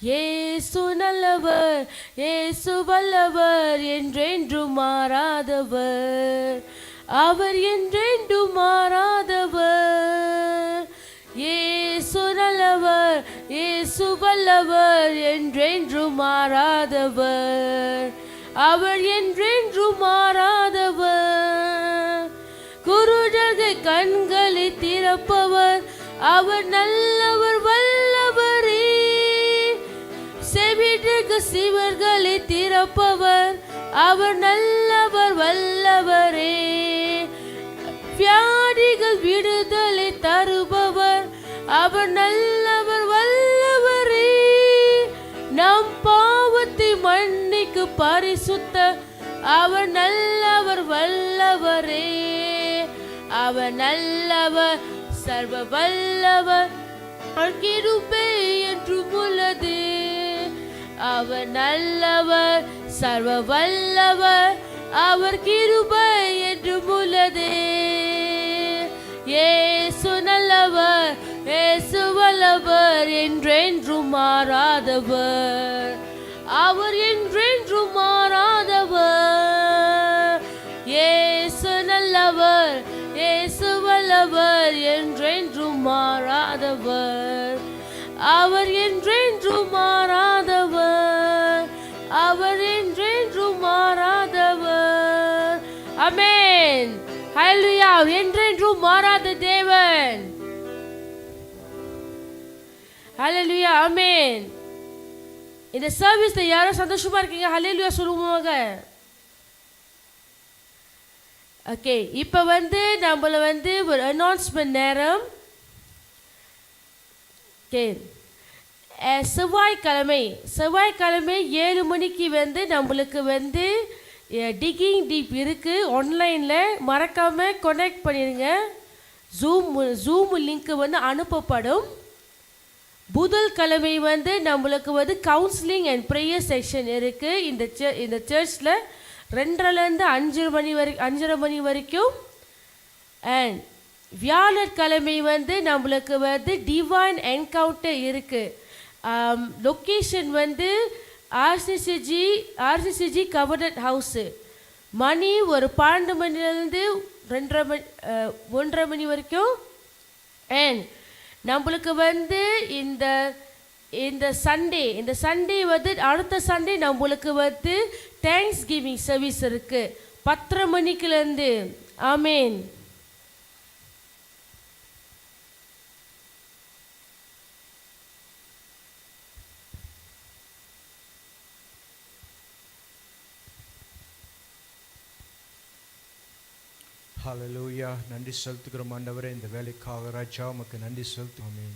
இயேசு நல்லவர், இயேசு வல்லவர், என்றென்றும் மாறாதவர், அவர் என்றென்றும் மாறாதவர். இயேசு நல்லவர், இயேசு வல்லவர், என்றென்றும் மாறாதவர், அவர் என்றென்றும் மாறாதவர். குருடர்கள் கண்களை திறப்பவர், அவர் நல்லவர் வல்லவரே. செவிடர்கள் சிவர்களை திறப்பவர், அவர் நல்லவர் வல்லவரே. வியாதிகள் விடுதலை தருபவர், அவர் நல்லவர் வல்லவரே. நம் பாவத்தை மன்னிக்கு பரிசுத்த, அவர் நல்லவர் வல்லவரே. அவர் நல்லவர், சர்வ வல்லவர், கிருபை என்றும் உள்ளது. அவர் நல்லவர், சர்வ வல்லவர், அவர் கிருபை என்றும் உள்ளது. இயேசு நல்லவர், இயேசு வல்லவர், என்றென்றும் மாறாதவர், அவர் என்றென்றும் மாறாதவர். இயேசு நல்லவர், இயேசு வல்லவர், என்றென்றும் மாறாதவர், அவர் என்றென்றும் மாறாதவர், அவர் என்றென்றும் மாறாதவர். ஆமென். ஹல்லேலூயா. என்றென்றும் மாறாத தேவன். ஹல்லேலூயா. ஆமென். இந்த சர்வீஸ்ல யாரும் சந்தோஷமா இருக்கீங்க? ஹல்லேலூயா சொல்லுவாங்க. ஓகே, இப்போ வந்து நம்மள வந்து ஒரு அனௌன்ஸ்மெண்ட் நேரம். ஓகே, செவ்வாய்க்கிழமை 7 மணிக்கு வந்து நம்மளுக்கு வந்து டிகிங் டீப் இருக்குது ஆன்லைனில். மறக்காமல் கனெக்ட் பண்ணிடுங்க. ஜூம் லிங்க்கு வந்து அனுப்பப்படும். புதன்கிழமை வந்து நம்மளுக்கு வந்து கவுன்சிலிங் அண்ட் ப்ரேயர் செக்ஷன் இருக்குது இந்த சர்ச்சில் 2:30 5:30 மணி வரைக்கும். அண்ட் வியாழக்கிழமை வந்து நம்மளுக்கு வந்து டிவைன் என்கவுண்டர் இருக்குது. லொக்கேஷன் வந்து ஆர்சிசிஜி கவர்னட் ஹவுஸு. மணி ஒரு 12 மணிலேருந்து 1:30 மணி வரைக்கும். அண்ட் நம்மளுக்கு வந்து இந்த சண்டே வந்து அடுத்த சண்டே நம்மளுக்கு வந்து தேங்க்ஸ் கிவிங் சர்வீஸ் இருக்குது 10:30 மணிக்குலேருந்து. ஆமென். ஹல்லேலூயா. நன்றி செலுத்துகிறோம் ஆண்டவரே, இந்த வேலைக்காக ராஜா உமக்கு நன்றி செலுத்துகிறோம். ஆமென்.